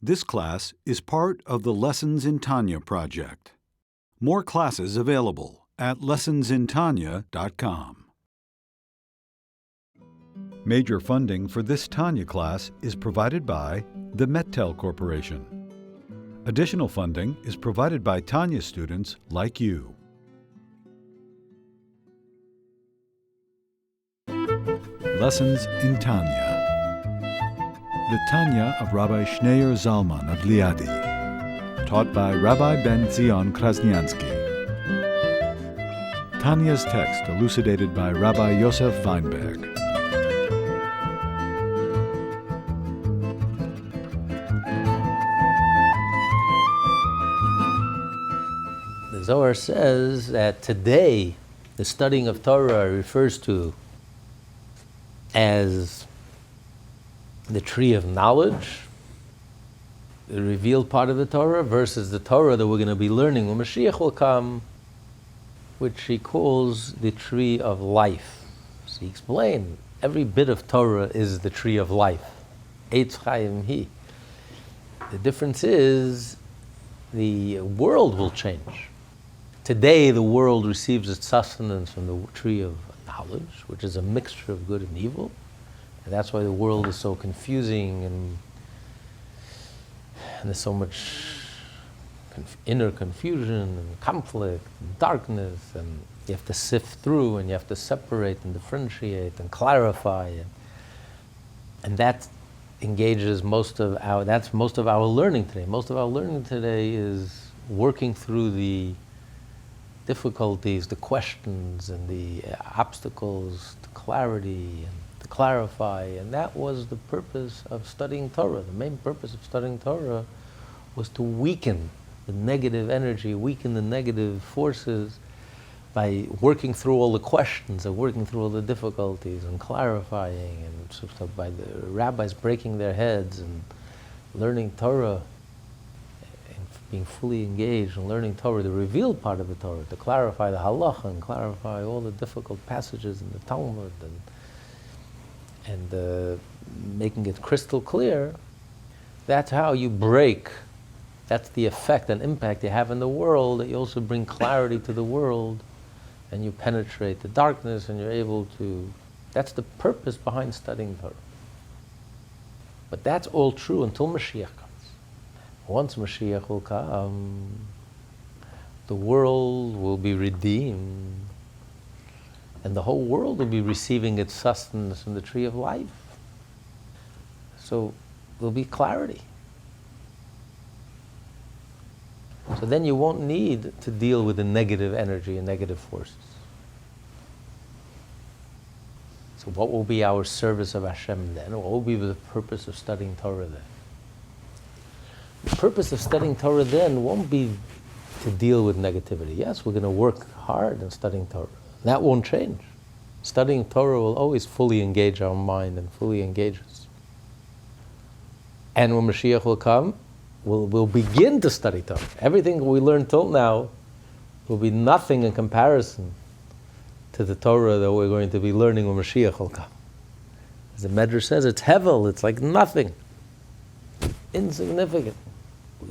This class is part of the Lessons in Tanya project. More classes available at lessonsintanya.com. Major funding for this Tanya class is provided by the Mettel Corporation. Additional funding is provided by Tanya students like you. Lessons in Tanya. The Tanya of Rabbi Schneur Zalman of Liadi, taught by Rabbi Ben Zion Krasnianski. Tanya's text elucidated by Rabbi Yosef Weinberg. The Zohar says that today the studying of Torah refers to as the tree of knowledge, the revealed part of the Torah, versus the Torah that we're going to be learning when Mashiach will come, which he calls the tree of life. So he explained, every bit of Torah is the tree of life. Eitz Chaim Hi. The difference is the world will change. Today the world receives its sustenance from the tree of knowledge, which is a mixture of good and evil. And that's why the world is so confusing and there's so much inner confusion and conflict and darkness, and you have to sift through and you have to separate and differentiate and clarify. And that engages most of our learning today. Most of our learning today is working through the difficulties, the questions, and the obstacles to clarity and to clarify. And that was the purpose of studying Torah. The main purpose of studying Torah was to weaken the negative energy, weaken the negative forces by working through all the questions and working through all the difficulties and clarifying, and so by the rabbis breaking their heads and learning Torah, being fully engaged in learning Torah, the revealed part of the Torah, to clarify the halacha and clarify all the difficult passages in the Talmud and making it crystal clear. That's how you break. That's the effect and impact you have in the world, that you also bring clarity to the world and you penetrate the darkness and you're able to. That's the purpose behind studying Torah. But that's all true until Mashiach comes. Once Mashiach will come, the world will be redeemed, and the whole world will be receiving its sustenance from the tree of life. So there'll be clarity. So then you won't need to deal with the negative energy and negative forces. So what will be our service of Hashem then? What will be the purpose of studying Torah then? The purpose of studying Torah then won't be to deal with negativity. Yes, we're going to work hard in studying Torah. That won't change. Studying Torah will always fully engage our mind and fully engage us. And when Mashiach will come, we'll begin to study Torah. Everything we learned till now will be nothing in comparison to the Torah that we're going to be learning when Mashiach will come. As the Medrash says, it's hevel, it's like nothing. Insignificant.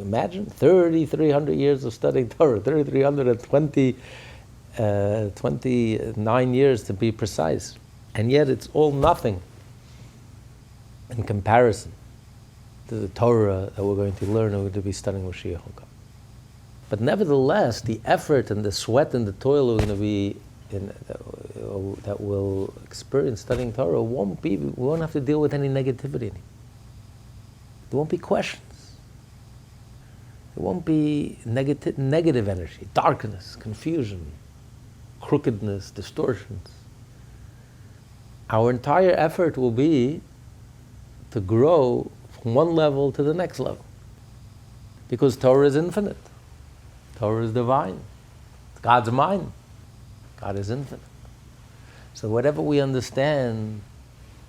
Imagine 3,300 years of studying Torah, 3,329 years to be precise. And yet it's all nothing in comparison to the Torah that we're going to learn and we're going to be studying Mashiach. But nevertheless, the effort and the sweat and the toil we're going to be in, that we'll experience studying Torah we won't have to deal with any negativity. There won't be questions. There won't be negative energy, darkness, confusion, crookedness, distortions. Our entire effort will be to grow from one level to the next level. Because Torah is infinite. Torah is divine. It's God's mind. God is infinite. So whatever we understand,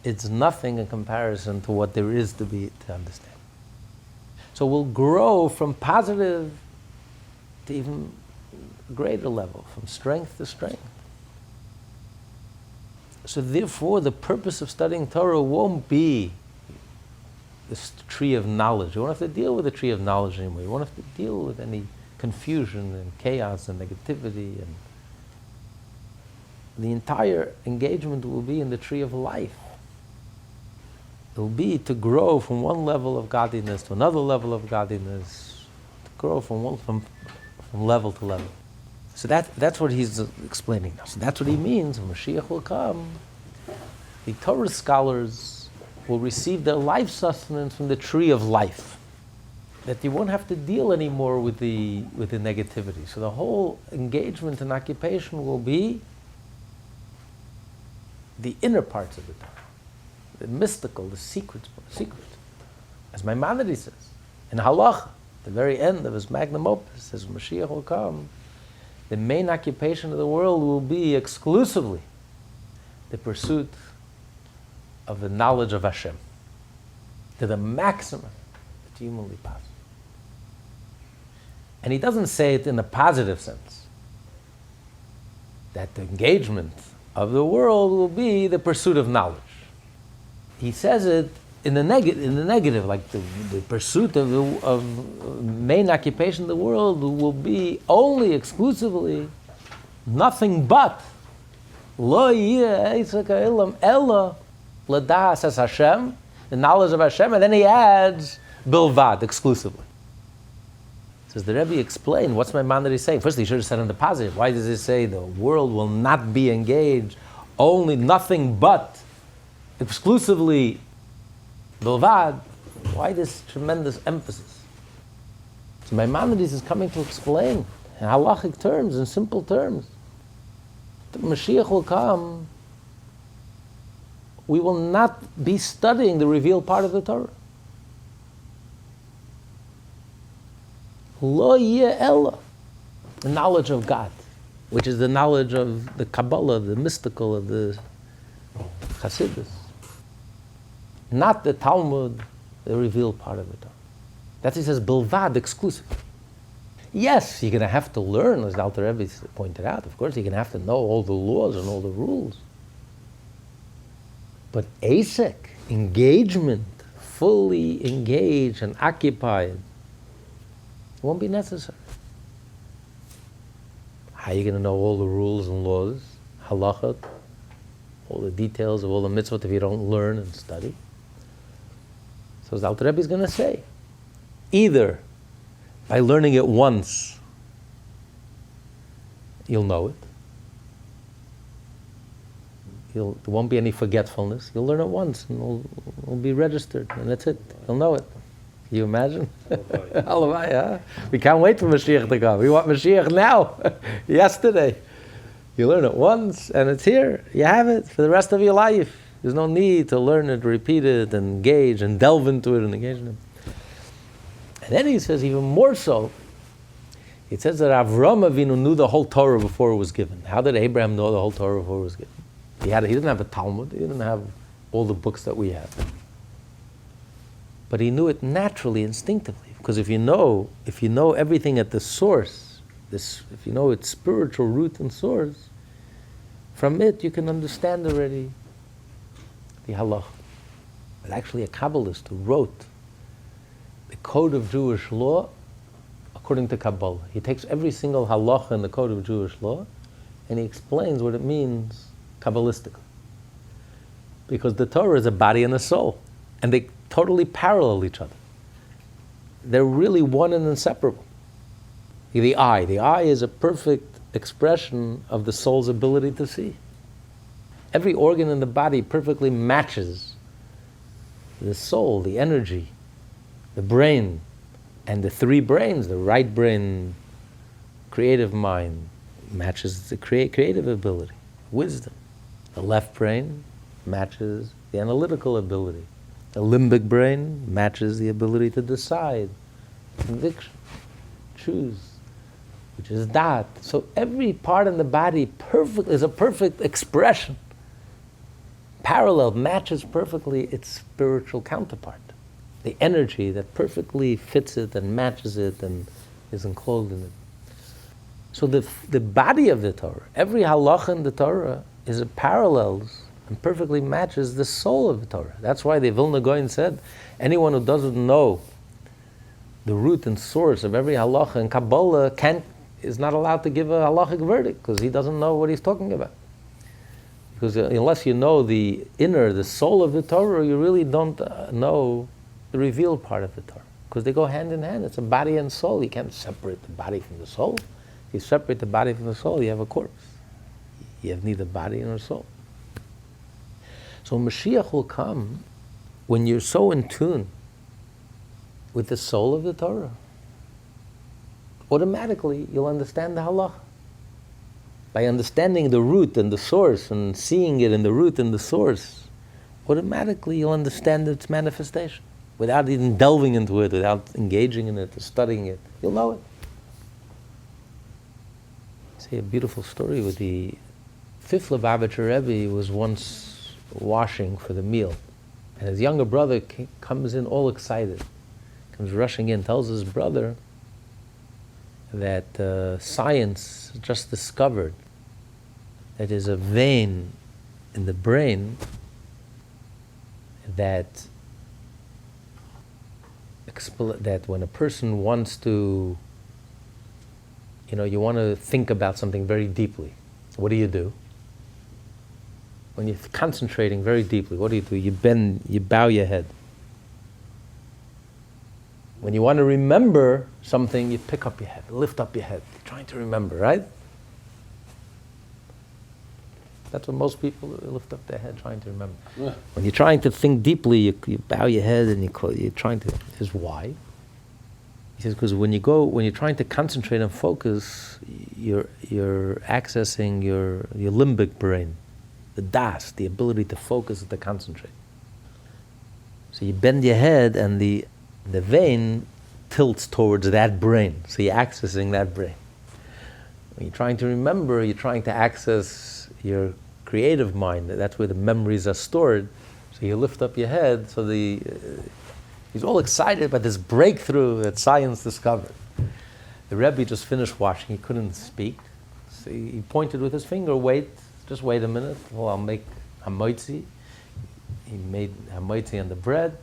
it's nothing in comparison to what there is to understand. So we'll grow from positive to even greater level, from strength to strength. So therefore, the purpose of studying Torah won't be this tree of knowledge. You won't have to deal with the tree of knowledge anymore. You won't have to deal with any confusion and chaos and negativity. And the entire engagement will be in the tree of life. It will be to grow from one level of godliness to another level of godliness, to grow from level to level. So that's what he's explaining now. So that's what he means. When Mashiach will come, the Torah scholars will receive their life sustenance from the tree of life. That you won't have to deal anymore with the negativity. So the whole engagement and occupation will be the inner parts of the Torah. The mystical, the secret. As Maimonides says, in Halacha, the very end of his magnum opus, says when Mashiach will come, the main occupation of the world will be exclusively the pursuit of the knowledge of Hashem to the maximum that's humanly possible. And he doesn't say it in a positive sense, that the engagement of the world will be the pursuit of knowledge. He says it in the negative, like the pursuit of main occupation of the world will be only exclusively nothing but lo yeh eitzak ha'olam ela l'das es Hashem, the knowledge of Hashem, and then he adds bilvad, exclusively. Says the Rebbe explained what's Maimonides saying. First, he should have said in the positive. Why does he say the world will not be engaged only nothing but exclusively bilvad? Why this tremendous emphasis? So Maimonides is coming to explain in halachic terms, in simple terms. The Mashiach will come. We will not be studying the revealed part of the Torah. Lo yeh ella, the knowledge of God, which is the knowledge of the Kabbalah, the mystical, of the Chassidus. Not the Talmud, the revealed part of the Torah. That he says, bilvad, exclusive. Yes, you're going to have to learn, as the Alter Rebbe pointed out. Of course, you're going to have to know all the laws and all the rules. But asek, engagement, fully engaged and occupied, won't be necessary. How are you going to know all the rules and laws, halachot, all the details of all the mitzvot if you don't learn and study? So the Alter Rebbe is going to say, either by learning it once, you'll know it. There won't be any forgetfulness. You'll learn it once and it'll be registered, and that's it. You'll know it. Can you imagine? Halavai, huh? We can't wait for Mashiach to come. We want Mashiach now, yesterday. You learn it once and it's here. You have it for the rest of your life. There's no need to learn it, repeat it, and engage and delve into it and engage in it. And then he says even more so, it says that Avram Avinu knew the whole Torah before it was given. How did Abraham know the whole Torah before it was given? He didn't have a Talmud. He didn't have all the books that we have. But he knew it naturally, instinctively. Because if you know everything at the source, if you know its spiritual root and source, from it you can understand already the halach. But actually a Kabbalist who wrote the code of Jewish law according to Kabbalah. He takes every single halacha in the code of Jewish law and he explains what it means Kabbalistically. Because the Torah is a body and a soul. And they totally parallel each other. They're really one and inseparable. The eye is a perfect expression of the soul's ability to see. Every organ in the body perfectly matches the soul, the energy, the brain, and the three brains. The right brain, creative mind, matches the creative ability, wisdom. The left brain matches the analytical ability. The limbic brain matches the ability to decide, conviction, choose, which is that. So every part in the body is a perfect expression. Parallel, matches perfectly its spiritual counterpart. The energy that perfectly fits it and matches it and is enclosed in it. So the body of the Torah, every halacha in the Torah is a parallels and perfectly matches the soul of the Torah. That's why the Vilna Gaon said, anyone who doesn't know the root and source of every halacha in Kabbalah is not allowed to give a halachic verdict, because he doesn't know what he's talking about. Because unless you know the inner, the soul of the Torah, you really don't know the revealed part of the Torah. Because they go hand in hand. It's a body and soul. You can't separate the body from the soul. If you separate the body from the soul, you have a corpse. You have neither body nor soul. So Mashiach will come when you're so in tune with the soul of the Torah. Automatically, you'll understand the halacha. By understanding the root and the source and seeing it in the root and the source, automatically you'll understand its manifestation. Without even delving into it, without engaging in it, or studying it, you'll know it. See a beautiful story with the fifth Lubavitcher Rebbe was once washing for the meal. And his younger brother comes in all excited, comes rushing in, tells his brother that science just discovered that there's a vein in the brain that when a person wants to, you want to think about something very deeply, what do? When you're concentrating very deeply, what do? You bow your head. When you want to remember something, you pick up your head, lift up your head, you're trying to remember, right? That's what most people do, lift up their head trying to remember. Yeah. When you're trying to think deeply, you bow your head and you're trying to. This is why. He says, because when you're trying to concentrate and focus, you're accessing your limbic brain, the das, the ability to focus and to concentrate. So you bend your head and the vein tilts towards that brain. So you're accessing that brain. When you're trying to remember, you're trying to access your creative mind. That's where the memories are stored. So you lift up your head. So he's all excited about this breakthrough that science discovered. The Rebbe just finished washing. He couldn't speak. So he pointed with his finger, just wait a minute. Well, I'll make hamoitzi. He made hamoitzi on the bread.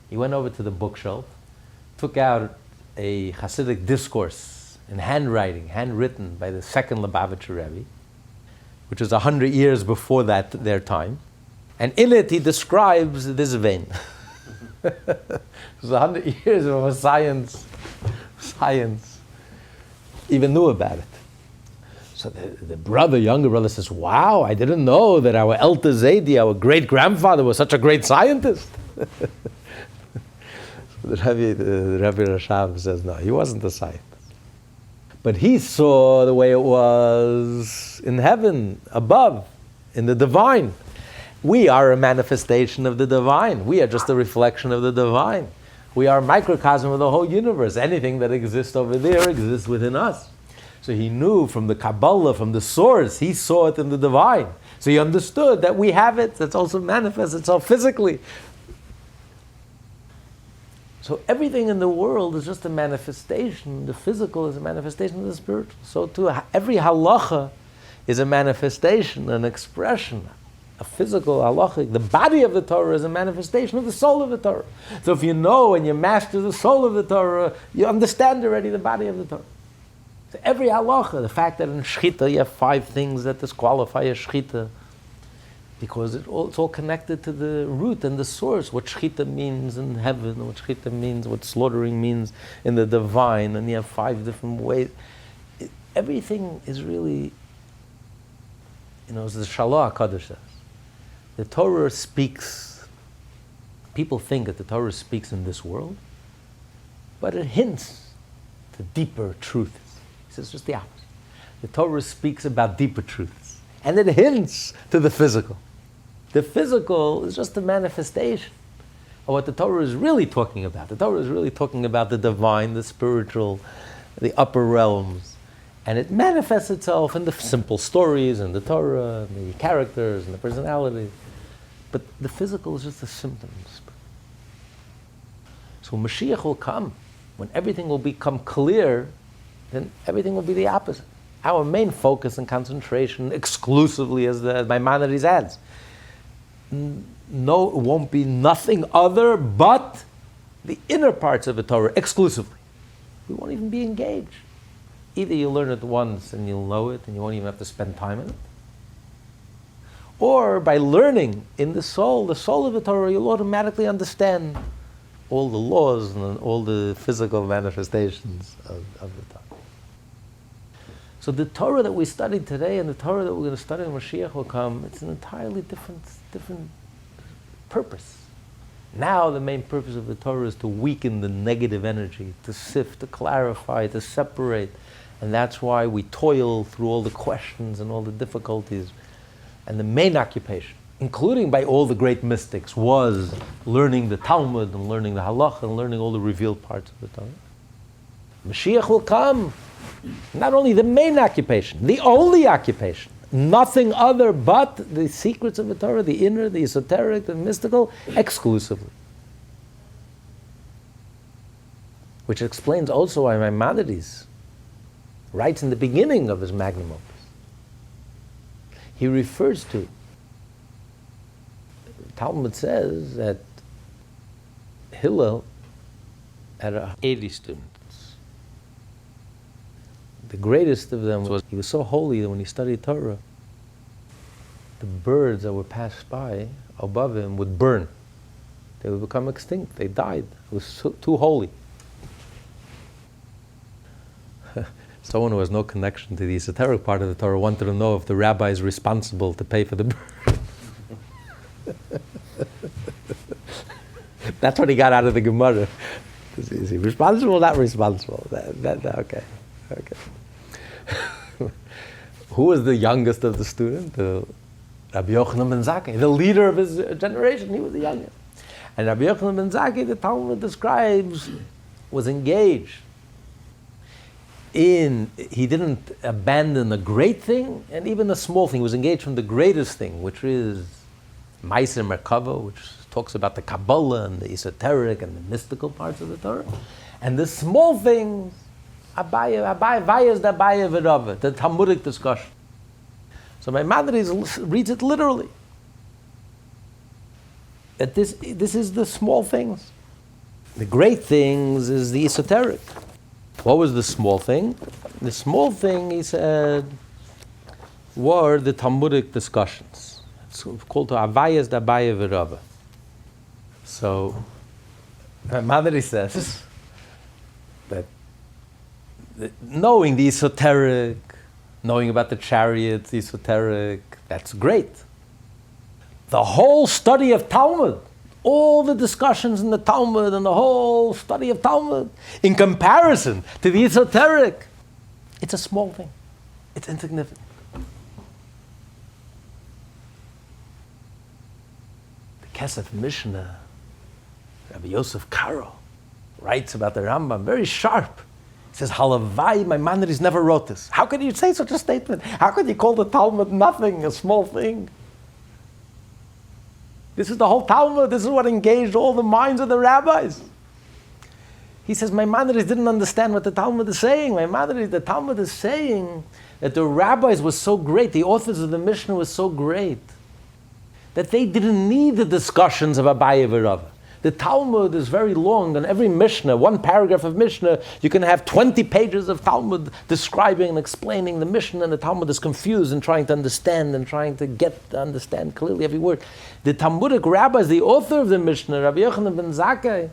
He went over to the bookshelf, took out a Hasidic discourse in handwritten by the second Lubavitcher Rebbe, which is 100 years before their time. And in it, he describes this vein. It was 100 years before science even knew about it. So the younger brother says, wow, I didn't know that our Elter Zaydi, our great-grandfather, was such a great scientist. The Rabbi Rashav says, no, he wasn't a scientist. But he saw the way it was in heaven, above, in the divine. We are a manifestation of the divine. We are just a reflection of the divine. We are a microcosm of the whole universe. Anything that exists over there exists within us. So he knew from the Kabbalah, from the source, he saw it in the divine. So he understood that we have it, that's also manifests itself physically. So everything in the world is just a manifestation. The physical is a manifestation of the spiritual. So too, every halacha is a manifestation, an expression, a physical halacha. The body of the Torah is a manifestation of the soul of the Torah. So if you know and you master the soul of the Torah, you understand already the body of the Torah. So every halacha, the fact that in Shechinah you have 5 things that disqualify a Shechinah, because it's all connected to the root and the source, what Shechinah means in heaven, what Shechinah means, what slaughtering means in the divine, and you have 5 different ways. Everything is really, as the HaKodesh says, the Torah speaks. People think that the Torah speaks in this world, but it hints to deeper truths. He says just the opposite. The Torah speaks about deeper truths, and it hints to the physical. The physical is just a manifestation of what the Torah is really talking about. The Torah is really talking about the divine, the spiritual, the upper realms. And it manifests itself in the simple stories and the Torah, and the characters and the personalities. But the physical is just a symptom. So Mashiach will come. When everything will become clear, then everything will be the opposite. Our main focus and concentration exclusively, as Maimonides adds, no, it won't be nothing other but the inner parts of the Torah exclusively. We won't even be engaged. Either you'll learn it once and you'll know it and you won't even have to spend time in it. Or by learning in the soul of the Torah, you'll automatically understand all the laws and all the physical manifestations of the Torah. So the Torah that we studied today and the Torah that we're going to study when Mashiach will come, it's an entirely different purpose. Now the main purpose of the Torah is to weaken the negative energy, to sift, to clarify, to separate. And that's why we toil through all the questions and all the difficulties. And the main occupation, including by all the great mystics, was learning the Talmud and learning the Halakha and learning all the revealed parts of the Torah. Mashiach will come. Not only the main occupation, the only occupation. Nothing other but the secrets of the Torah, the inner, the esoteric, the mystical, exclusively. Which explains also why Maimonides writes in the beginning of his magnum opus. He refers to, Talmud says that Hillel had 80 students. The greatest of them was, he was so holy that when he studied Torah, the birds that would pass by above him would burn. They would become extinct. They died. It was too holy. Someone who has no connection to the esoteric part of the Torah wanted to know if the rabbi is responsible to pay for the bird. That's what he got out of the Gemara. Is he responsible or not responsible? Okay. Who was the youngest of the students? Rabbi Yochanan ben Zakkai, the leader of his generation. He was the youngest. And Rabbi Yochanan ben Zakkai, the Talmud describes, was engaged in, he didn't abandon a great thing and even a small thing. He was engaged from the greatest thing, which is Ma'aser Merkava, which talks about the Kabbalah and the esoteric and the mystical parts of the Torah. And the small things, the Talmudic discussion. So Maimonides reads it literally. That this is the small things. The great things is the esoteric. What was the small thing? The small thing, he said, were the Talmudic discussions. It's called to Avayas Dabaya V'Rava. So Maimonides says that knowing the esoteric, knowing about the chariots, the esoteric, that's great. The whole study of Talmud, all the discussions in the Talmud and the whole study of Talmud, in comparison to the esoteric, it's a small thing. It's insignificant. The Kesef Mishnah, Rabbi Yosef Karo, writes about the Rambam, very sharp. He says, Halavai, Maimonides never wrote this. How could you say such a statement? How could you call the Talmud nothing, a small thing? This is the whole Talmud. This is what engaged all the minds of the rabbis. He says, Maimonides didn't understand what the Talmud is saying. The Talmud is saying that the rabbis were so great, the authors of the Mishnah were so great, that they didn't need the discussions of Abaye v'Rava. The Talmud is very long, and every Mishnah, one paragraph of Mishnah, you can have 20 pages of Talmud describing and explaining the Mishnah, and the Talmud is confused and trying to understand and trying to get to understand clearly every word. The Talmudic rabbis, the author of the Mishnah, Rabbi Yochanan ben Zakkai,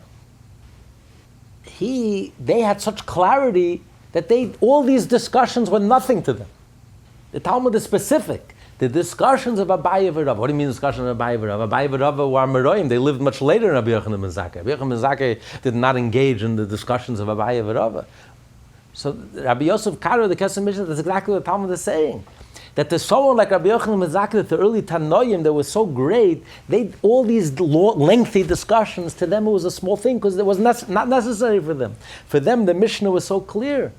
they had such clarity that all these discussions were nothing to them. The Talmud is specific. The discussions of Abaye v'Rava. What do you mean discussions of Abaye v'Rava? Abaye v'Rava were Amoraim. They lived much later than Rabbi Yochanan ben Zakkai. Rabbi Yochanan ben Zakkai did not engage in the discussions of Abaye v'Rava. So Rabbi Yosef Karo, the Kesef Mishnah, that's exactly what the Talmud is saying. That there's someone like Rabbi Yochanan ben Zakkai, that the early Tanoim that was so great, all these lengthy discussions, to them it was a small thing because it was not necessary for them. For them, the Mishnah was so clear.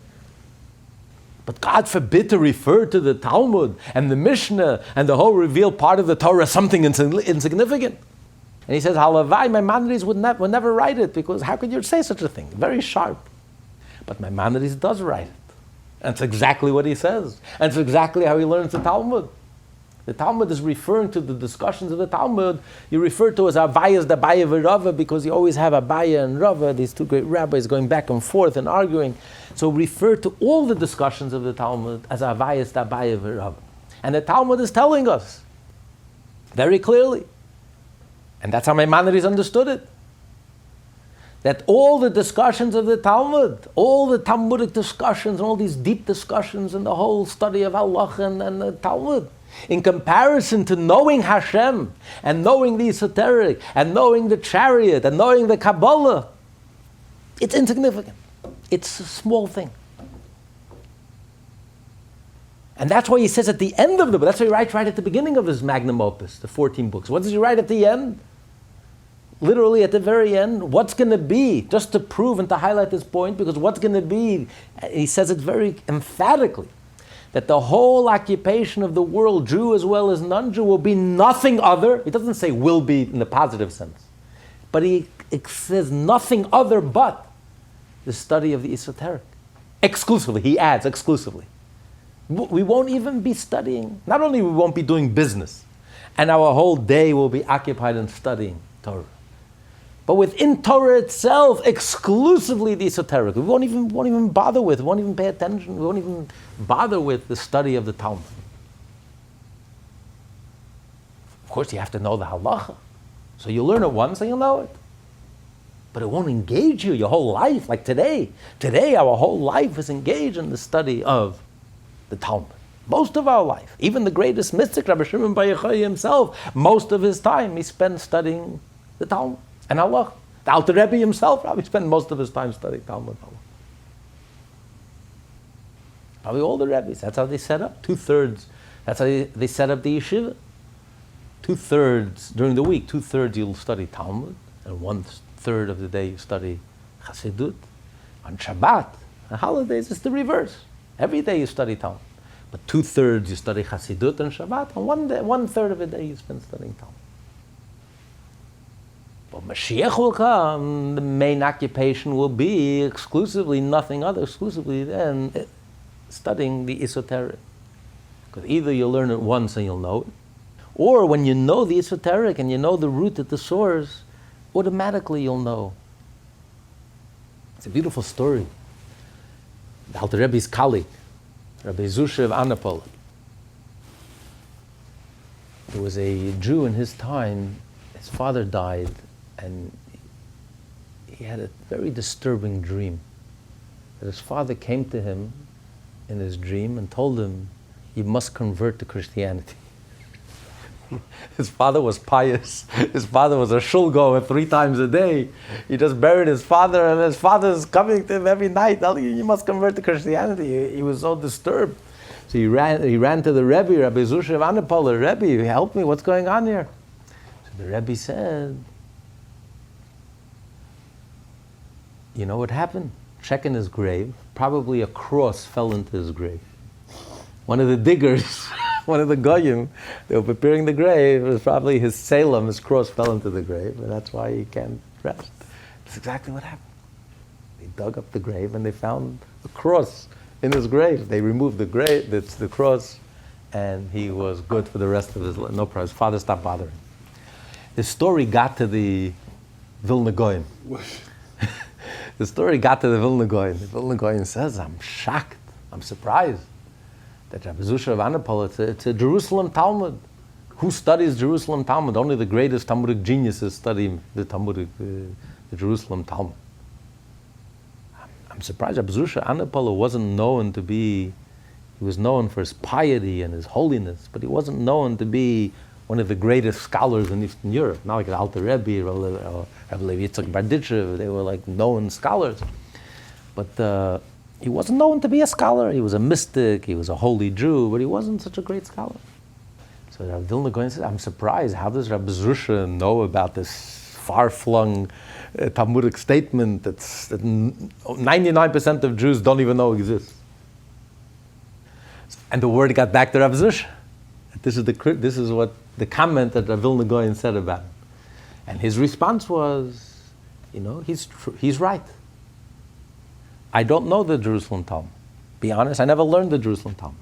But God forbid to refer to the Talmud and the Mishnah and the whole revealed part of the Torah as something insignificant. And he says, Halavai, Maimonides would never write it, because how could you say such a thing? Very sharp. But Maimonides does write it. And it's exactly what he says. And it's exactly how he learns the Talmud. The Talmud is referring to the discussions of the Talmud. You refer to as Abayas, the Abaya v'Rava, because you always have Abaya and Rava, these two great rabbis going back and forth and arguing. So refer to all the discussions of the Talmud as Abayas, the Abaya v'Rava. And the Talmud is telling us very clearly, and that's how Maimonides understood it, that all the discussions of the Talmud, all the Talmudic discussions, and all these deep discussions and the whole study of halacha and the Talmud, in comparison to knowing Hashem and knowing the esoteric and knowing the chariot and knowing the Kabbalah, it's insignificant. It's a small thing. And that's why he says at the end of the book, that's why he writes right at the beginning of his magnum opus, the 14 books. What does he write at the end? Literally at the very end, what's going to be, just to prove and to highlight this point, because what's going to be, he says it very emphatically, that the whole occupation of the world, Jew as well as non-Jew, will be nothing other. He doesn't say will be in the positive sense, but it says nothing other but the study of the esoteric. Exclusively, he adds, exclusively. We won't even be studying, not only we won't be doing business, and our whole day will be occupied in studying Torah, but within Torah itself, exclusively the esoteric. We won't even bother with, we won't even pay attention, we won't even bother with the study of the Talmud. Of course, you have to know the halacha. So you learn it once and you'll know it. But it won't engage you your whole life, like today. Today, our whole life is engaged in the study of the Talmud. Most of our life. Even the greatest mystic, Rabbi Shimon Bar Yochai himself, most of his time he spent studying the Talmud and halacha. The Alter Rebbe himself probably spent most of his time studying Talmud and halacha. Probably all the Rebbes. That's how they set up. 2/3. That's how they set up the yeshiva. 2/3 during the week. 2/3 you'll study Talmud, and 1/3 of the day you study Chassidut. On Shabbat, on holidays, it's the reverse. Every day you study Talmud, but 2/3 you study Chassidut and Shabbat, and 1/3 of the day you spend studying Talmud. But Mashiach will come. The main occupation will be exclusively nothing other, exclusively then studying the esoteric. Because either you'll learn it once and you'll know it, or when you know the esoteric and you know the root at the source, automatically you'll know. It's a beautiful story. The Alter Rebbe's colleague, Rabbi Zusha of Anapol. There was a Jew in his time, his father died, and he had a very disturbing dream. That his father came to him in his dream and told him, you must convert to Christianity. His father was pious. His father was a shul goer 3 times a day. He just buried his father, and his father's coming to him every night telling you, you must convert to Christianity. He was so disturbed. So he ran to the Rebbe, Rabbi Zusha of Anapol. Rebbe, help me, what's going on here? So the Rebbe said, you know what happened? Check in his grave. Probably a cross fell into his grave. One of the diggers, one of the goyim, they were preparing the grave. It was probably his Salem, his cross fell into the grave, and that's why he can't rest. That's exactly what happened. They dug up the grave and they found a cross in his grave. They removed the grave, the cross, and he was good for the rest of his life. No problem. His father stopped bothering. The story got to the Vilna Goyim. The story got to the Vilna Goyim. The Vilna Goyim says, I'm shocked, I'm surprised that Rabbi Zusha of Anapol, it's a Jerusalem Talmud. Who studies Jerusalem Talmud? Only the greatest Talmudic geniuses study the Jerusalem Talmud. I'm surprised Rabbi Zusha Anapol wasn't known to be, he was known for his piety and his holiness, but he wasn't known to be one of the greatest scholars in Eastern Europe. Not like the Alter Rebbe or Rabbi Levi Yitzchak Berditchev, they were like known scholars. But he wasn't known to be a scholar. He was a mystic, he was a holy Jew, but he wasn't such a great scholar. So Rabbi Vilna Goyen said, I'm surprised, how does Rabbi Zusha know about this far-flung Talmudic statement that 99% of Jews don't even know exists? And the word got back to Rabbi Zusha. This is what the comment that Rabbi Vilna Goyen said about him. And his response was, he's right. I don't know the Jerusalem Talmud. Be honest, I never learned the Jerusalem Talmud.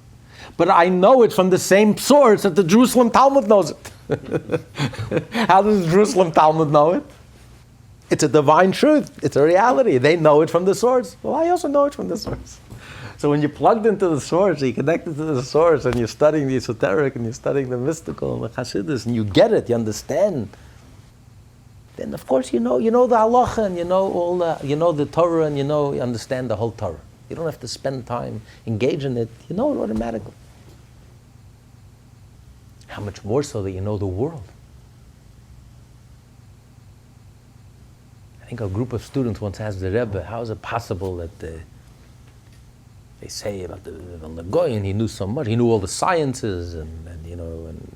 But I know it from the same source that the Jerusalem Talmud knows it. How does the Jerusalem Talmud know it? It's a divine truth. It's a reality. They know it from the source. Well, I also know it from the source. So when you're plugged into the source, you're connected to the source, and you're studying the esoteric, and you're studying the mystical, and the Chassidus, and you get it, you understand. Then of course you know the halacha, and you know the Torah, and you understand the whole Torah. You don't have to spend time engage in it. You know it automatically. How much more so that you know the world? I think a group of students once asked the Rebbe, how is it possible that they say about the nogah, and he knew so much, he knew all the sciences, and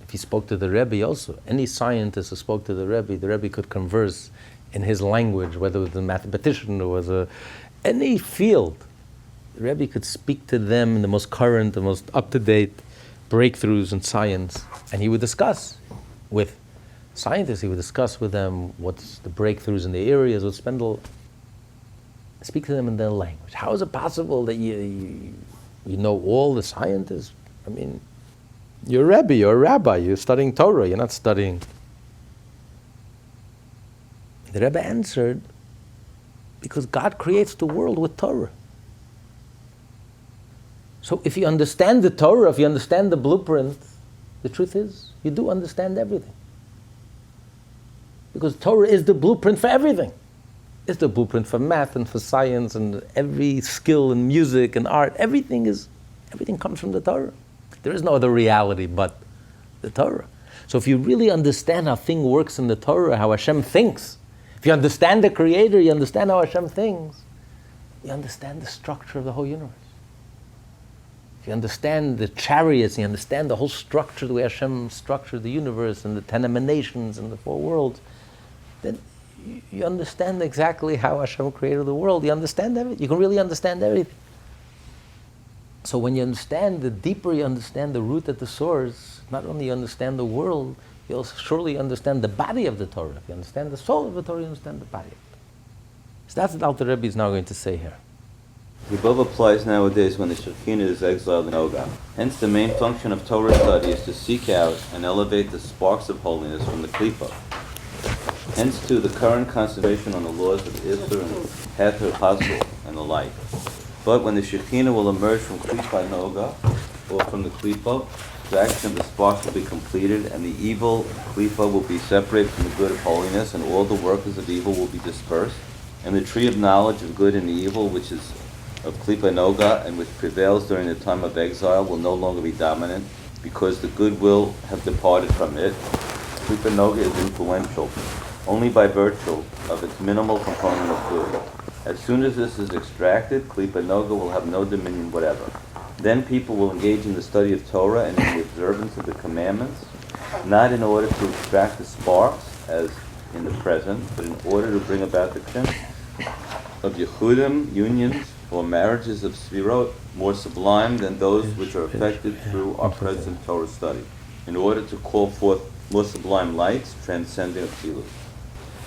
if he spoke to the Rebbe also, any scientist who spoke to the Rebbe could converse in his language, whether it was a mathematician or was any field. The Rebbe could speak to them in the most current, the most up-to-date breakthroughs in science, and he would discuss with scientists, he would discuss with them what's the breakthroughs in the areas, would speak to them in their language. How is it possible that you know all the scientists? I mean, you're a Rebbe, you're a rabbi, you're studying Torah, you're not studying. The Rebbe answered, because God creates the world with Torah. So if you understand the Torah, if you understand the blueprint, the truth is, you do understand everything. Because Torah is the blueprint for everything. It's the blueprint for math and for science and every skill in music and art. Everything comes from the Torah. There is no other reality but the Torah. So if you really understand how thing works in the Torah, how Hashem thinks, if you understand the Creator, you understand how Hashem thinks, you understand the structure of the whole universe. If you understand the chariots, you understand the whole structure, the way Hashem structured the universe and the 10 emanations and the 4 worlds, then you understand exactly how Hashem created the world. You understand everything. You can really understand everything. So when you understand, the deeper you understand the root at the source, not only you understand the world, you'll surely understand the body of the Torah. If you understand the soul of the Torah, you understand the body of it. So that's what Alter Rebbe is now going to say here. The above applies nowadays when the Shechinah is exiled in nogah. Hence the main function of Torah study is to seek out and elevate the sparks of holiness from the kelipot. Hence too the current concentration on the laws of issur and hetter, passul, and the like. But when the Shechinah will emerge from kelipat nogah, or from the kelipot, the action of the sparks will be completed, and the evil kelipot will be separated from the good of holiness, and all the workers of evil will be dispersed. And the tree of knowledge of good and the evil, which is of kelipat nogah, and which prevails during the time of exile, will no longer be dominant, because the good will have departed from it. Kelipat nogah is influential only by virtue of its minimal component of good. As soon as this is extracted, kelipat nogah will have no dominion whatever. Then people will engage in the study of Torah and in the observance of the commandments, not in order to extract the sparks, as in the present, but in order to bring about the kin of Yehudim, unions, or marriages of Sfirot, more sublime than those which are effected through our present Torah study, in order to call forth more sublime lights, transcending Atzilus.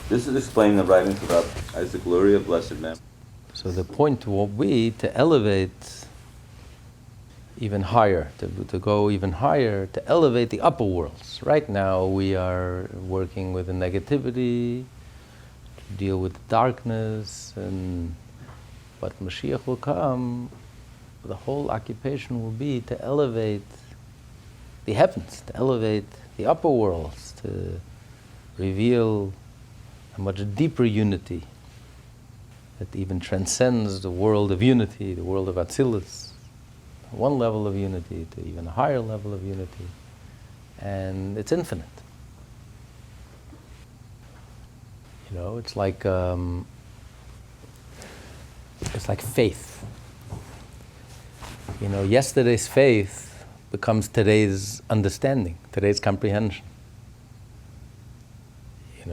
This is explained in the writings about Isaac Luria, blessed man. So the point will be to elevate even higher, to go even higher, to elevate the upper worlds. Right now we are working with the negativity, to deal with the darkness, but Mashiach will come, the whole occupation will be to elevate the heavens, to elevate the upper worlds, to reveal a much deeper unity that even transcends the world of unity, the world of Atzilus, one level of unity to even a higher level of unity, and it's infinite. It's like faith. Yesterday's faith becomes today's understanding, today's comprehension.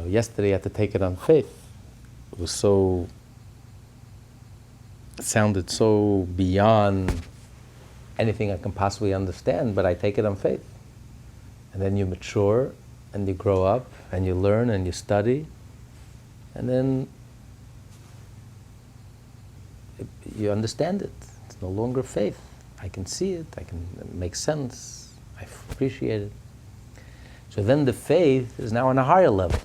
Yesterday I had to take it on faith. It sounded so beyond anything I can possibly understand, but I take it on faith. And then you mature, and you grow up, and you learn, and you study, and then you understand it. It's no longer faith. I can see it, it makes sense, I appreciate it. So then the faith is now on a higher level.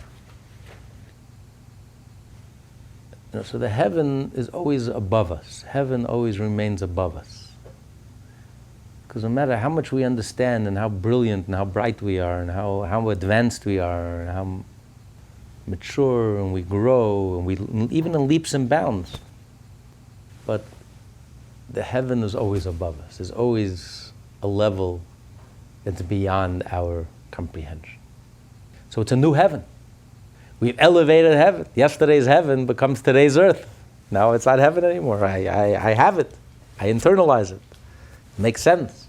So the heaven is always above us. Heaven always remains above us. Because no matter how much we understand and how brilliant and how bright we are and how advanced we are and how mature and we grow and we even in leaps and bounds, but the heaven is always above us. There's always a level that's beyond our comprehension. So it's a new heaven. We've elevated heaven. Yesterday's heaven becomes today's earth. Now it's not heaven anymore. I have it. I internalize it. It makes sense.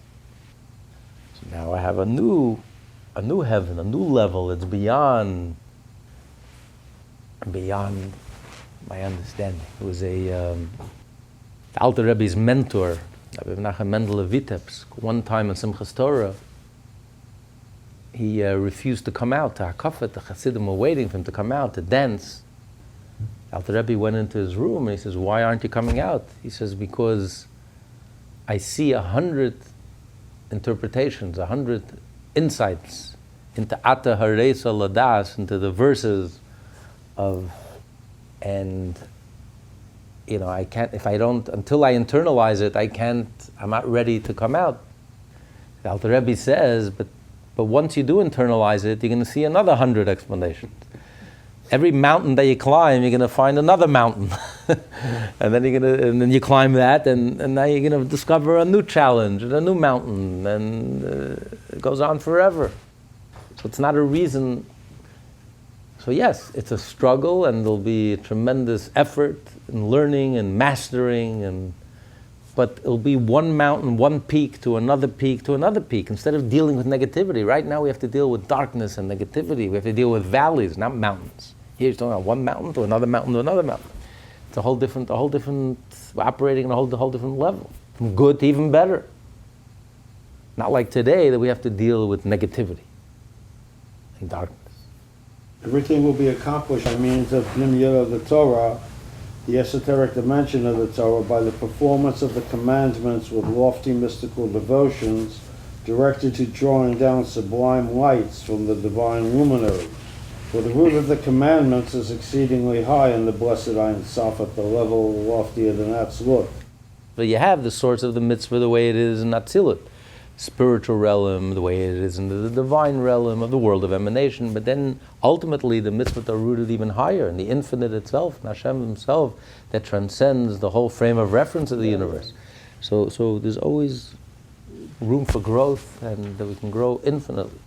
So now I have a new heaven, a new level. It's beyond my understanding. It was the Alter Rebbe's mentor, Rabbi Menachem Mendel of Vitebsk. One time in Simchas Torah, he refused to come out to HaKodesh. The Chassidim were waiting for him to come out to dance. Alter Rebbe went into his room and he says, "Why aren't you coming out?" He says, "Because I see 100 interpretations, 100 insights into Ata Haresa Ladas, into the verses of, and I can't, until I internalize it, I'm not ready to come out." The Alter Rebbe says, but once you do internalize it, you're going to see another 100 explanations. Every mountain that you climb, you're going to find another mountain. and then you climb that, and now you're going to discover a new challenge and a new mountain, and it goes on forever. So it's not a reason. So yes, it's a struggle, and there'll be a tremendous effort in learning and mastering, but it'll be one mountain, one peak to another peak to another peak, instead of dealing with negativity. Right now we have to deal with darkness and negativity. We have to deal with valleys, not mountains. Here you're talking about one mountain to another mountain to another mountain. It's a whole different, we're operating on a whole different level. From good to even better. Not like today that we have to deal with negativity and darkness. Everything will be accomplished by means of Pnimiyut of the Torah, the esoteric dimension of the Torah, by the performance of the commandments with lofty mystical devotions directed to drawing down sublime lights from the divine luminary. For the root of the commandments is exceedingly high in the blessed Ein Sof, at the level loftier than Atzlut. But you have the source of the mitzvah the way it is in Atzilut, spiritual realm, the way it is in the divine realm of the world of emanation, but then ultimately the mitzvot are rooted even higher in the infinite itself, in Hashem himself, that transcends the whole frame of reference of the universe. So there's always room for growth, and that we can grow infinitely.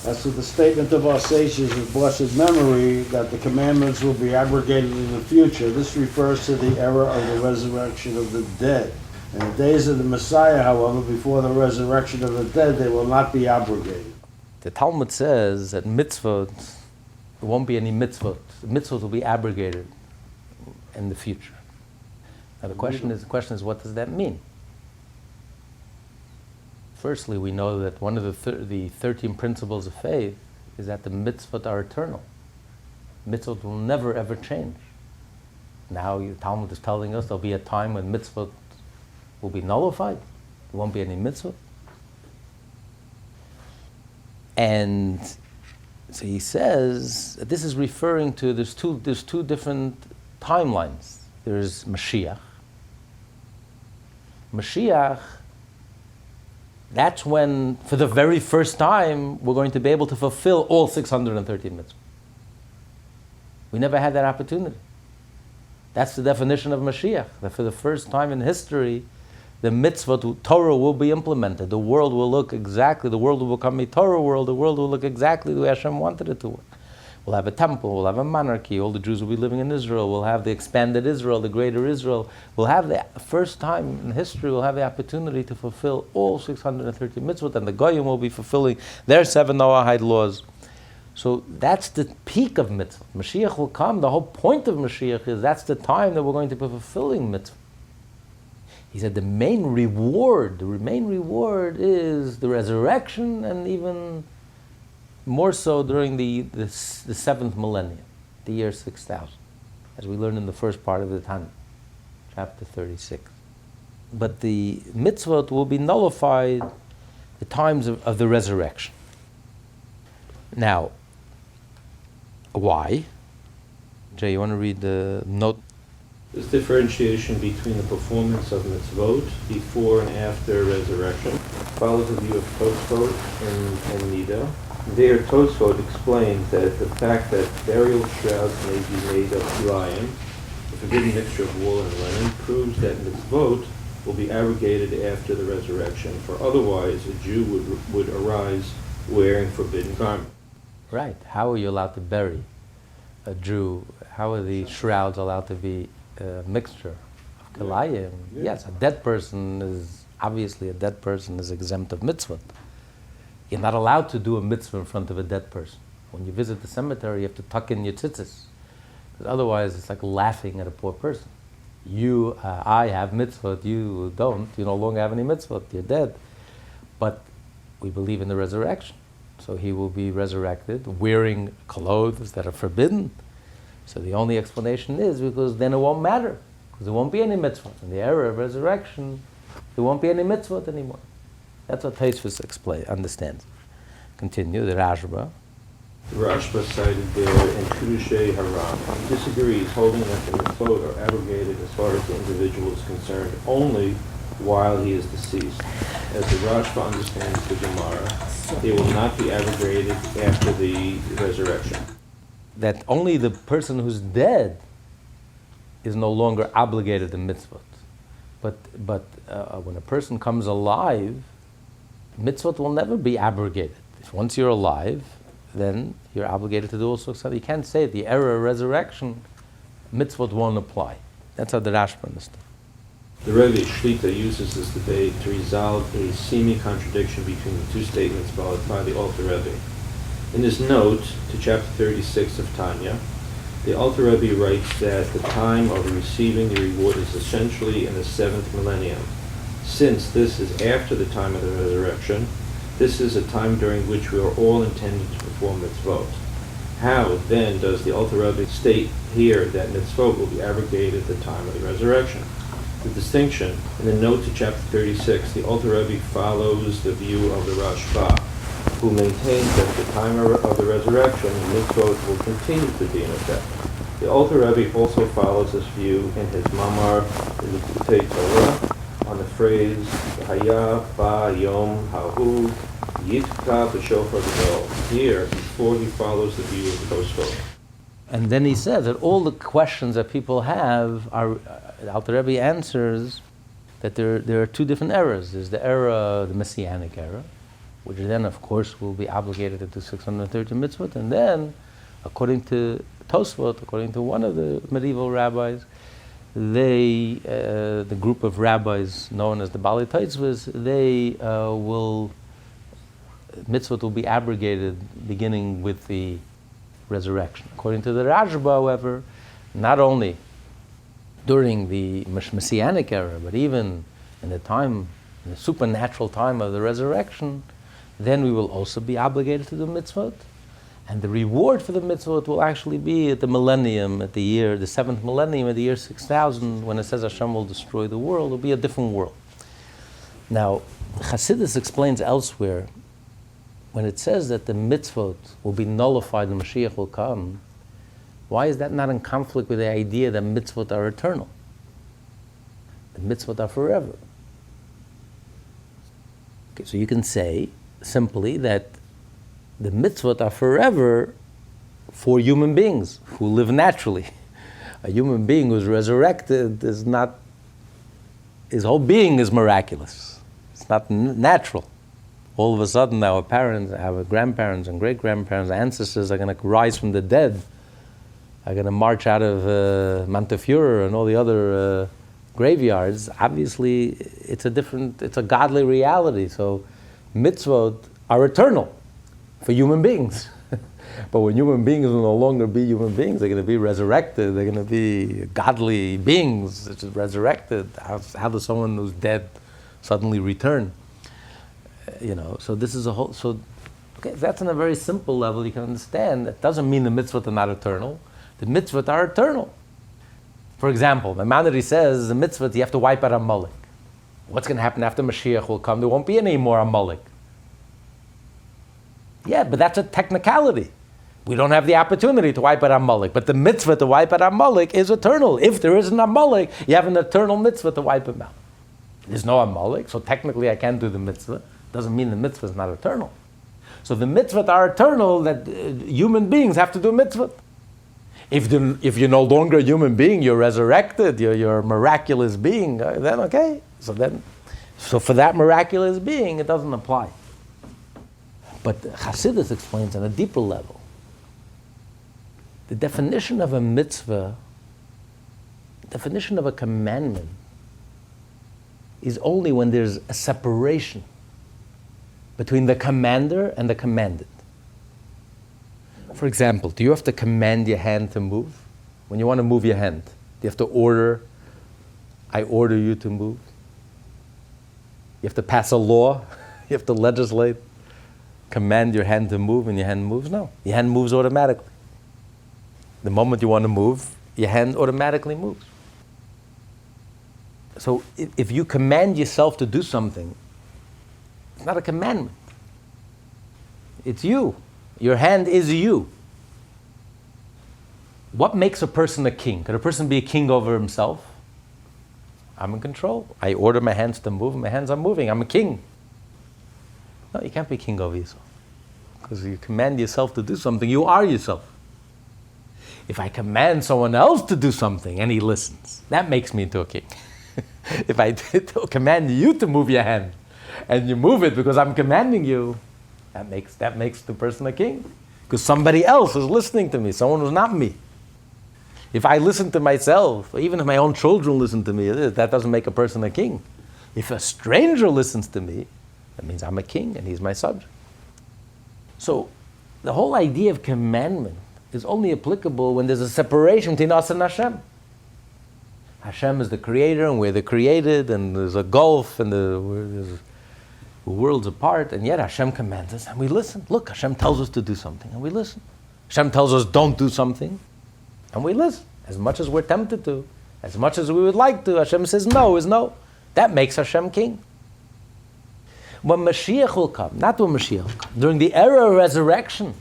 As to the statement of our sages of blessed memory that the commandments will be abrogated in the future, this refers to the era of the resurrection of the dead. In the days of the Messiah, however, before the resurrection of the dead, they will not be abrogated. The Talmud says that mitzvot, there won't be any mitzvot. The mitzvot will be abrogated in the future. Now the question is, what does that mean? Firstly, we know that one of the 13 principles of faith is that the mitzvot are eternal. Mitzvot will never ever change. Now the Talmud is telling us there'll be a time when mitzvot will be nullified. There won't be any mitzvah. And so he says that this is referring to, there's two different timelines. There's Mashiach. Mashiach, that's when, for the very first time, we're going to be able to fulfill all 613 mitzvahs. We never had that opportunity. That's the definition of Mashiach, that for the first time in history, the mitzvah, Torah will be implemented. The world will look exactly, the world will become a Torah world, the world will look exactly the way Hashem wanted it to work. We'll have a temple, we'll have a monarchy, all the Jews will be living in Israel, we'll have the expanded Israel, the greater Israel. We'll have the first time in history, we'll have the opportunity to fulfill all 630 mitzvot, and the Goyim will be fulfilling their 7 Noahide laws. So that's the peak of mitzvah. Mashiach will come. The whole point of Mashiach is that's the time that we're going to be fulfilling mitzvah. He said the main reward is the resurrection, and even more so during the 7th millennium, the year 6000, as we learned in the first part of the Tanya, chapter 36. but the mitzvot will be nullified the times of the resurrection. Now, why? Jay, you want to read the note? This differentiation between the performance of mitzvot before and after resurrection follows the view of Tosfot and Nida. There, Tosfot explains that the fact that burial shrouds may be made of kilayim, the forbidden mixture of wool and linen, proves that mitzvot will be abrogated after the resurrection, for otherwise a Jew would arise wearing forbidden garments. Right. How are you allowed to bury a Jew? How are the shrouds allowed to be a mixture of kilayim? Yeah. Yes, a dead person is exempt of mitzvot. You're not allowed to do a mitzvah in front of a dead person. When you visit the cemetery, you have to tuck in your tzitzis, because otherwise it's like laughing at a poor person. I have mitzvot, you don't. You no longer have any mitzvot. You're dead. But we believe in the resurrection, so he will be resurrected wearing clothes that are forbidden. So the only explanation is because then it won't matter, because there won't be any mitzvot. In the era of resurrection, there won't be any mitzvot anymore. That's what Tosfos understands. Continue, the Rashba. The Rashba cited there in Kudushay Haram. He disagrees, holding that the mitzvot are abrogated as far as the individual is concerned only while he is deceased. As the Rashba understands the Gemara, they will not be abrogated after the resurrection. That only the person who's dead is no longer obligated to mitzvot. But when a person comes alive, mitzvot will never be abrogated. If once you're alive, then you're obligated to do all sorts of stuff. You can't say at the era of resurrection, mitzvot won't apply. That's how the Rashba understood. The Rebbe Shlita uses this debate to resolve a seeming contradiction between the two statements followed by the Alter Rebbe. In his note to chapter 36 of Tanya, the Alter Rebbe writes that the time of receiving the reward is essentially in the 7th millennium. Since this is after the time of the resurrection, this is a time during which we are all intended to perform mitzvot. How, then, does the Alter Rebbe state here that mitzvot will be abrogated at the time of the resurrection? The distinction, in the note to chapter 36, the Alter Rebbe follows the view of the Rashba, who maintains that at the time of the resurrection, mitzvot will continue to be in effect. The Alter Rebbe also follows this view in his Mamar in the B'tzeit Torah on the phrase Haya ba yom hahu yitka b'shofar gadol. Here, before he follows the view of Tosfot. And then he says that all the questions that people have are, Alter Rebbe answers that there are two different eras. There's the era, the Messianic era, which then, of course, will be obligated to do 630 mitzvot, and then, according to Tosfot, according to one of the medieval rabbis, the group of rabbis known as the Baalei Tosfos, mitzvot will be abrogated beginning with the resurrection. According to the Rashba, however, not only during the Messianic era, but even in the supernatural time of the resurrection, then we will also be obligated to do mitzvot. And the reward for the mitzvot will actually be at the millennium, at the 7th millennium, at the year 6000, when it says Hashem will destroy the world. It will be a different world. Now, Chassidus explains elsewhere, when it says that the mitzvot will be nullified and Mashiach will come, why is that not in conflict with the idea that mitzvot are eternal? The mitzvot are forever. Okay, so you can say simply that the mitzvot are forever for human beings who live naturally. A human being who's resurrected is not, his whole being is miraculous. It's not natural. All of a sudden our parents, our grandparents and great-grandparents, ancestors are going to rise from the dead, are going to march out of Montefiore and all the other graveyards. Obviously it's a godly reality. So mitzvot are eternal for human beings. But when human beings will no longer be human beings, they're going to be resurrected, they're going to be godly beings, which is resurrected. How does someone who's dead suddenly return? So this is that's on a very simple level. You can understand that doesn't mean the mitzvot are not eternal. The mitzvot are eternal. For example, the Maimonides says the mitzvot, you have to wipe out Amalek. What's going to happen after Mashiach will come? There won't be any more Amalek. Yeah, but that's a technicality. We don't have the opportunity to wipe out Amalek, but the mitzvah to wipe out Amalek is eternal. If there is an Amalek, you have an eternal mitzvah to wipe him out. There's no Amalek, so technically I can't do the mitzvah. Doesn't mean the mitzvah is not eternal. So the mitzvot are eternal, that human beings have to do mitzvot. If you're no longer a human being, you're resurrected, you're a miraculous being, then okay. So for that miraculous being, it doesn't apply. But Chassidus explains on a deeper level. The definition of a mitzvah, definition of a commandment, is only when there's a separation between the commander and the commanded. For example, do you have to command your hand to move? When you want to move your hand, do you have to order, I order you to move? You have to pass a law? You have to legislate? Command your hand to move and your hand moves? No. Your hand moves automatically. The moment you want to move, your hand automatically moves. So if you command yourself to do something, it's not a commandment. It's you. Your hand is you. What makes a person a king? Could a person be a king over himself? I'm in control. I order my hands to move, my hands are moving. I'm a king. No, you can't be king over yourself. Because you command yourself to do something, you are yourself. If I command someone else to do something and he listens, that makes me into a king. If I command you to move your hand and you move it because I'm commanding you, that makes the person a king. Because somebody else is listening to me, someone who's not me. If I listen to myself, even if my own children listen to me, that doesn't make a person a king. If a stranger listens to me, that means I'm a king and he's my subject. So the whole idea of commandment is only applicable when there's a separation between us and Hashem. Hashem is the creator and we're the created, and there's a gulf and there's worlds apart, and yet Hashem commands us and we listen. Look, Hashem tells us to do something and we listen. Hashem tells us don't do something and we listen. As much as we're tempted to, as much as we would like to, Hashem says no is no. That makes Hashem king. When Mashiach will come, not when Mashiach will come, during the era of resurrection,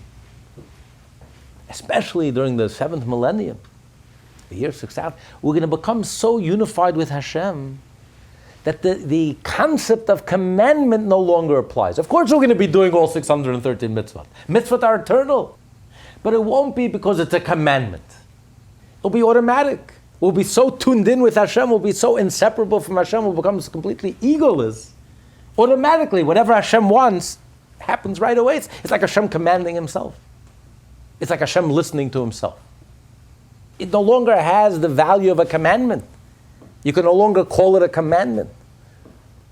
especially during the 7th millennium, the year 6000, we're going to become so unified with Hashem that the concept of commandment no longer applies. Of course we're going to be doing all 613 mitzvot. Mitzvot are eternal. But it won't be because it's a commandment. It'll be automatic. We'll be so tuned in with Hashem, we'll be so inseparable from Hashem, we'll become completely egoless. Automatically, whatever Hashem wants happens right away. It's like Hashem commanding himself. It's like Hashem listening to himself. It no longer has the value of a commandment. You can no longer call it a commandment.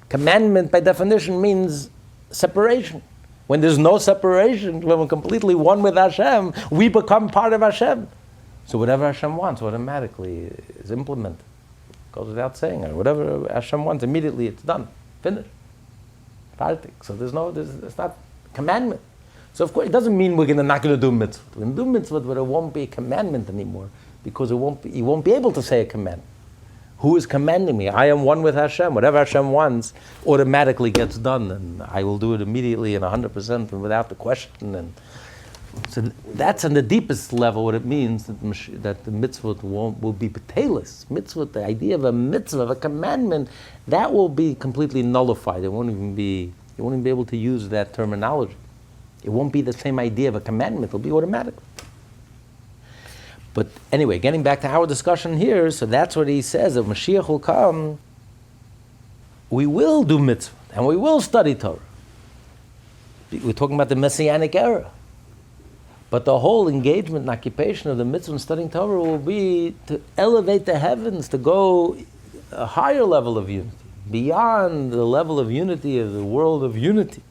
Commandment, by definition, means separation. When there's no separation, when we're completely one with Hashem, we become part of Hashem. So whatever Hashem wants automatically is implemented. It goes without saying. Whatever Hashem wants, immediately it's done. Finished. So it's not commandment. So of course, it doesn't mean we're not going to do mitzvah. We're going to do mitzvah, but it won't be a commandment anymore, because you won't be able to say a command. Who is commanding me? I am one with Hashem. Whatever Hashem wants automatically gets done, and I will do it immediately and 100% and without the question. And so that's on the deepest level what it means that the mitzvot will be patelis. Mitzvot, the idea of a mitzvah, of a commandment, that will be completely nullified. You won't even be able to use that terminology. It won't be the same idea of a commandment. It'll be automatic. But anyway, getting back to our discussion here, so that's what he says, that Mashiach will come, we will do mitzvah, and we will study Torah. We're talking about the Messianic era. But the whole engagement and occupation of the mitzvah and studying Torah will be to elevate the heavens, to go a higher level of unity, beyond the level of unity of the world of unity,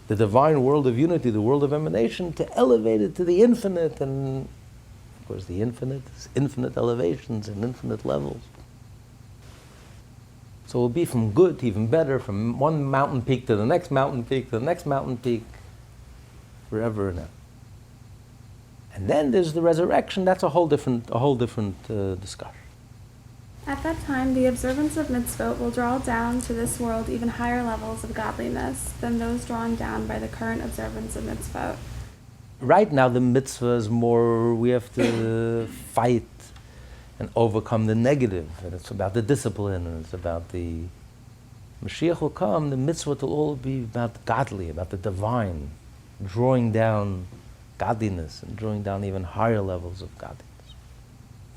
the divine world of unity, the world of emanation, to elevate it to the infinite. And of course the infinite is infinite elevations and infinite levels. So it will be from good to even better, from one mountain peak to the next mountain peak to the next mountain peak, forever and ever. And then there's the resurrection. That's a whole different discussion. At that time, the observance of mitzvot will draw down to this world even higher levels of godliness than those drawn down by the current observance of mitzvot. Right now, the mitzvah is more, we have to fight and overcome the negative, and it's about the discipline, and it's about the Mashiach will come, the mitzvah will all be about godly, about the divine, drawing down godliness and drawing down even higher levels of godliness.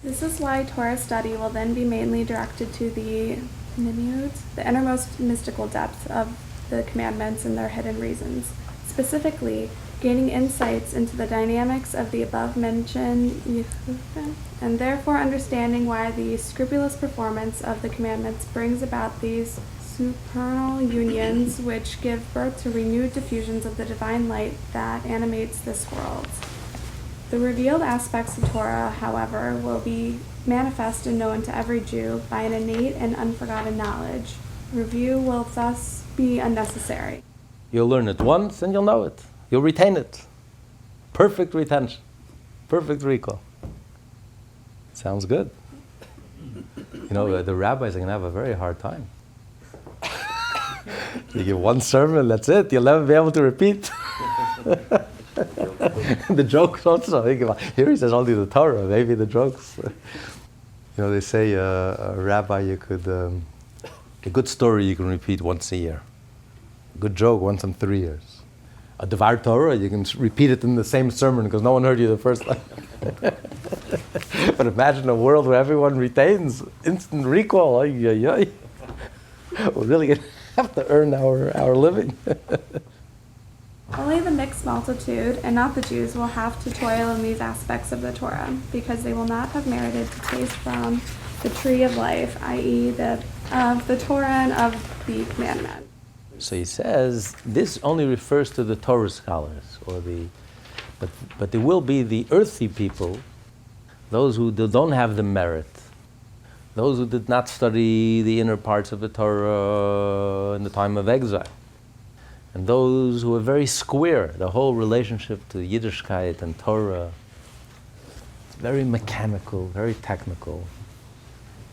This is why Torah study will then be mainly directed to the innermost mystical depths of the commandments and their hidden reasons, specifically gaining insights into the dynamics of the above-mentioned and therefore understanding why the scrupulous performance of the commandments brings about these supernal unions which give birth to renewed diffusions of the divine light that animates this world. The revealed aspects of Torah, however, will be manifest and known to every Jew by an innate and unforgotten knowledge. Review will thus be unnecessary. You'll learn it once and you'll know it. You'll retain it. Perfect retention. Perfect recall. Sounds good. You know, the rabbis are going to have a very hard time. You give one sermon, that's it. You'll never be able to repeat. The jokes also. Here he says only the Torah, maybe the jokes. You know, they say a rabbi, you could, a good story you can repeat once a year. A good joke once in 3 years. A Devar Torah, you can repeat it in the same sermon because no one heard you the first time. But imagine a world where everyone retains instant recall. We're really going to have to earn our living. Only the mixed multitude, and not the Jews, will have to toil in these aspects of the Torah, because they will not have merited to taste from the tree of life, i.e. of the Torah and of the commandment. So he says this only refers to the Torah scholars, but there will be the earthy people, those who don't have the merit, those who did not study the inner parts of the Torah in the time of exile, and those who are very square. The whole relationship to Yiddishkeit and Torah, it's very mechanical, very technical.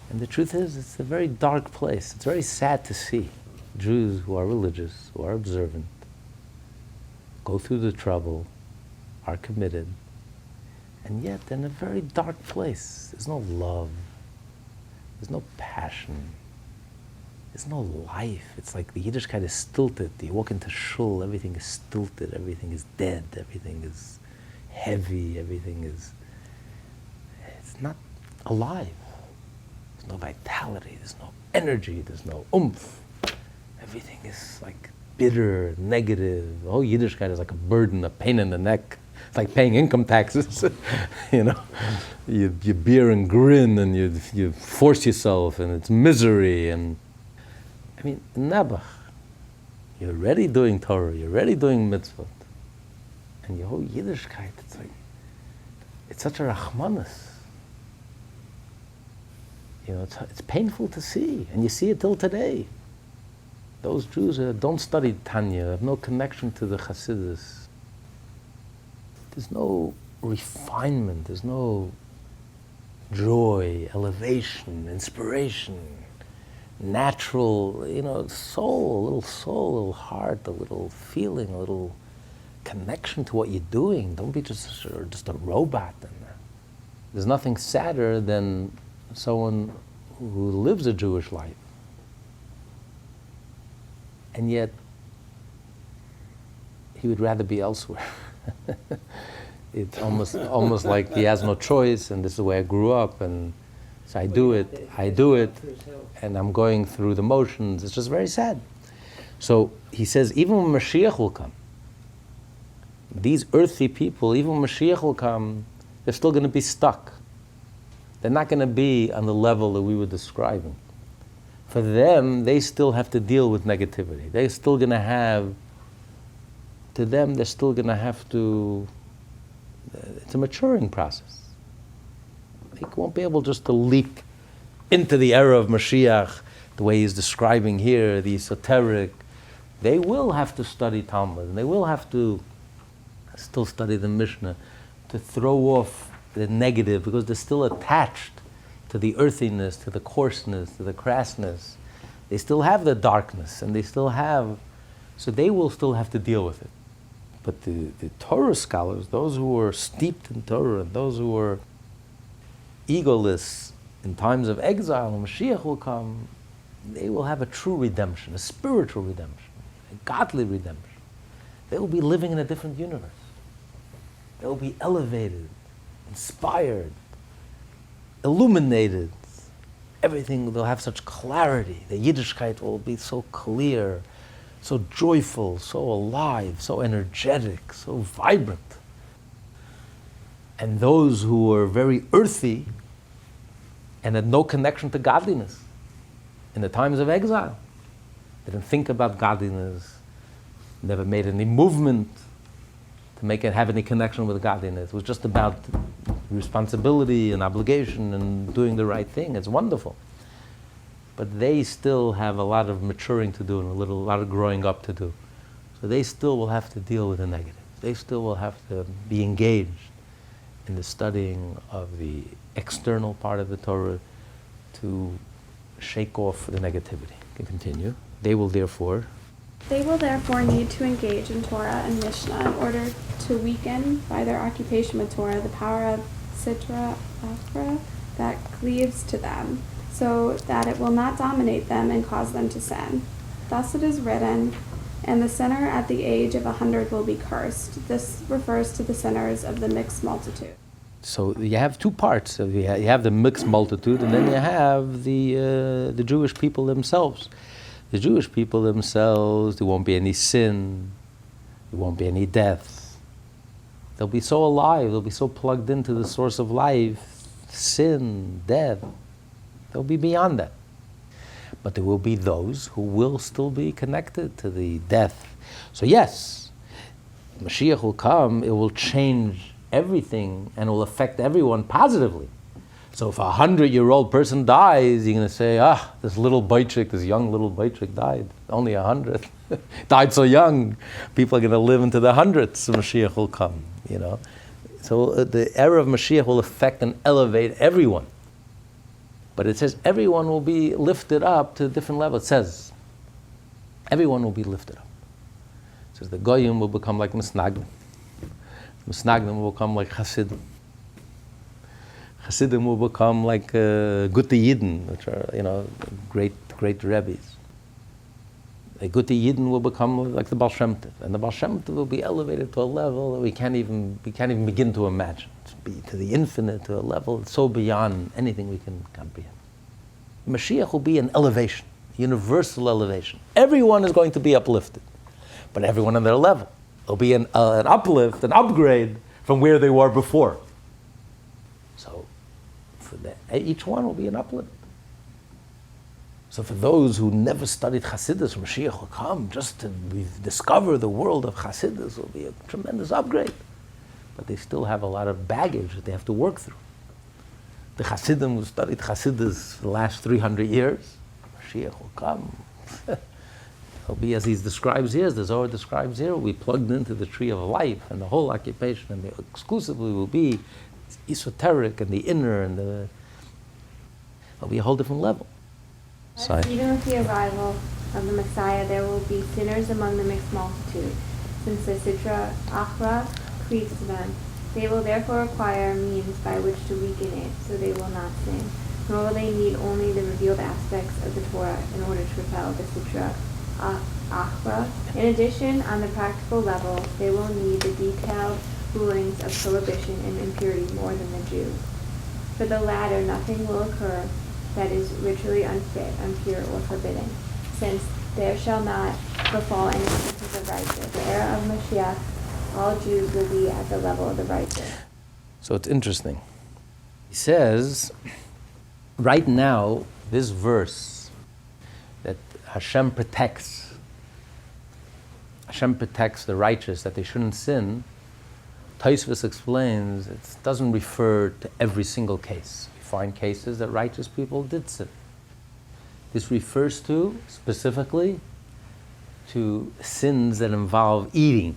And the truth is, it's a very dark place. It's very sad to see Jews who are religious, who are observant, go through the trouble, are committed, and yet they're in a very dark place. There's no love. There's no passion. There's no life. It's like the Yiddishkeit is stilted. You walk into shul, everything is stilted, everything is dead, everything is heavy, it's not alive. There's no vitality, there's no energy, there's no oomph. Everything is like bitter, negative. The whole Yiddishkeit is like a burden, a pain in the neck. It's like paying income taxes. You know, you bear and grin, and you force yourself, and it's misery. And I mean, Nebuch, you're already doing Torah, you're already doing mitzvot, and your whole Yiddishkeit, it's such a rachmanis. You know, it's painful to see, and you see it till today. Those Jews don't study Tanya, have no connection to the Chassidus. There's no refinement, there's no joy, elevation, inspiration, natural, soul, a little heart, a little feeling, a little connection to what you're doing. Don't be just a robot. There's nothing sadder than someone who lives a Jewish life, and yet he would rather be elsewhere. It's almost like he has no choice, and this is the way I grew up, and so I do it, and I'm going through the motions. It's just very sad. So he says, even when Mashiach will come, these earthly people, even when Mashiach will come, they're still going to be stuck. They're not going to be on the level that we were describing. For them, they still have to deal with negativity. They're still going to have, to them, they're still going to have to, it's a maturing process. They won't be able just to leap into the era of Mashiach, the way he's describing here, the esoteric. They will have to study Talmud, and they will have to still study the Mishnah to throw off the negative, because they're still attached to the earthiness, to the coarseness, to the crassness. They still have the darkness, and they still have, so they will still have to deal with it. But the Torah scholars, those who are steeped in Torah, and those who are egoless in times of exile, when Mashiach will come, they will have a true redemption, a spiritual redemption, a godly redemption. They will be living in a different universe. They will be elevated, inspired, illuminated. Everything, they'll have such clarity. The Yiddishkeit will be so clear, so joyful, so alive, so energetic, so vibrant. And those who are very earthy and had no connection to godliness in the times of exile, didn't think about godliness, never made any movement to make it have any connection with godliness. It was just about responsibility and obligation and doing the right thing. It's wonderful. But they still have a lot of maturing to do and a lot of growing up to do. So they still will have to deal with the negative. They still will have to be engaged in the studying of the external part of the Torah to shake off the negativity. Can continue. They will therefore need to engage in Torah and Mishnah in order to weaken, by their occupation with Torah, the power of sitra achra that cleaves to them, so that it will not dominate them and cause them to sin. Thus it is written, and the sinner at the age of 100 will be cursed. This refers to the sinners of the mixed multitude. So you have two parts. So you have the mixed multitude, and then you have the Jewish people themselves. The Jewish people themselves, there won't be any sin, there won't be any death. They'll be so alive, they'll be so plugged into the source of life, sin, death. They'll be beyond that. But there will be those who will still be connected to the death. So yes, Mashiach will come, it will change everything and it will affect everyone positively. So if a 100-year-old person dies, you're going to say, this little boychik, this young little boychik died, only 100. Died so young, people are going to live into the hundreds, Mashiach will come, So the era of Mashiach will affect and elevate everyone. But it says everyone will be lifted up to a different level. It says everyone will be lifted up. It says the Goyim will become like Misnagdim. Misnagdim will become like Chassidim. Chassidim will become like Gute Yidden, which are, great Rebbes. The Gute Yidden will become like the Baal Shem Tov, and the Baal Shem Tov will be elevated to a level that we can't even begin to imagine. To the infinite, to a level that's so beyond anything we can comprehend. Mashiach will be an elevation, universal elevation. Everyone is going to be uplifted, but everyone on their level. It'll be an uplift, an upgrade from where they were before. So, each one will be an uplift. So for those who never studied Chassidus, Mashiach will come just to discover the world of Chassidus. Will be a tremendous upgrade. But they still have a lot of baggage that they have to work through. The Chassidim who studied Chassidus for the last 300 years, Mashiach will come. It'll be as he describes here, as the Zohar describes here, will be plugged into the tree of life, and the whole occupation and exclusively will be esoteric and the inner and it'll be a whole different level. Even with the arrival of the Messiah, there will be sinners among the mixed multitude, since the sitra achra cleaves to them. They will therefore require means by which to weaken it, so they will not sin. Nor will they need only the revealed aspects of the Torah in order to repel the sitra achra. In addition, on the practical level, they will need the detailed rulings of prohibition and impurity more than the Jews. For the latter, nothing will occur that is ritually unfit, impure, or forbidden, since there shall not befall any instances of righteous. The era of Mashiach, all Jews will be at the level of the righteous. So it's interesting. He says, right now, this verse that Hashem protects the righteous, that they shouldn't sin, Tosfos explains it doesn't refer to every single case. We find cases that righteous people did sin. This refers to, specifically, to sins that involve eating,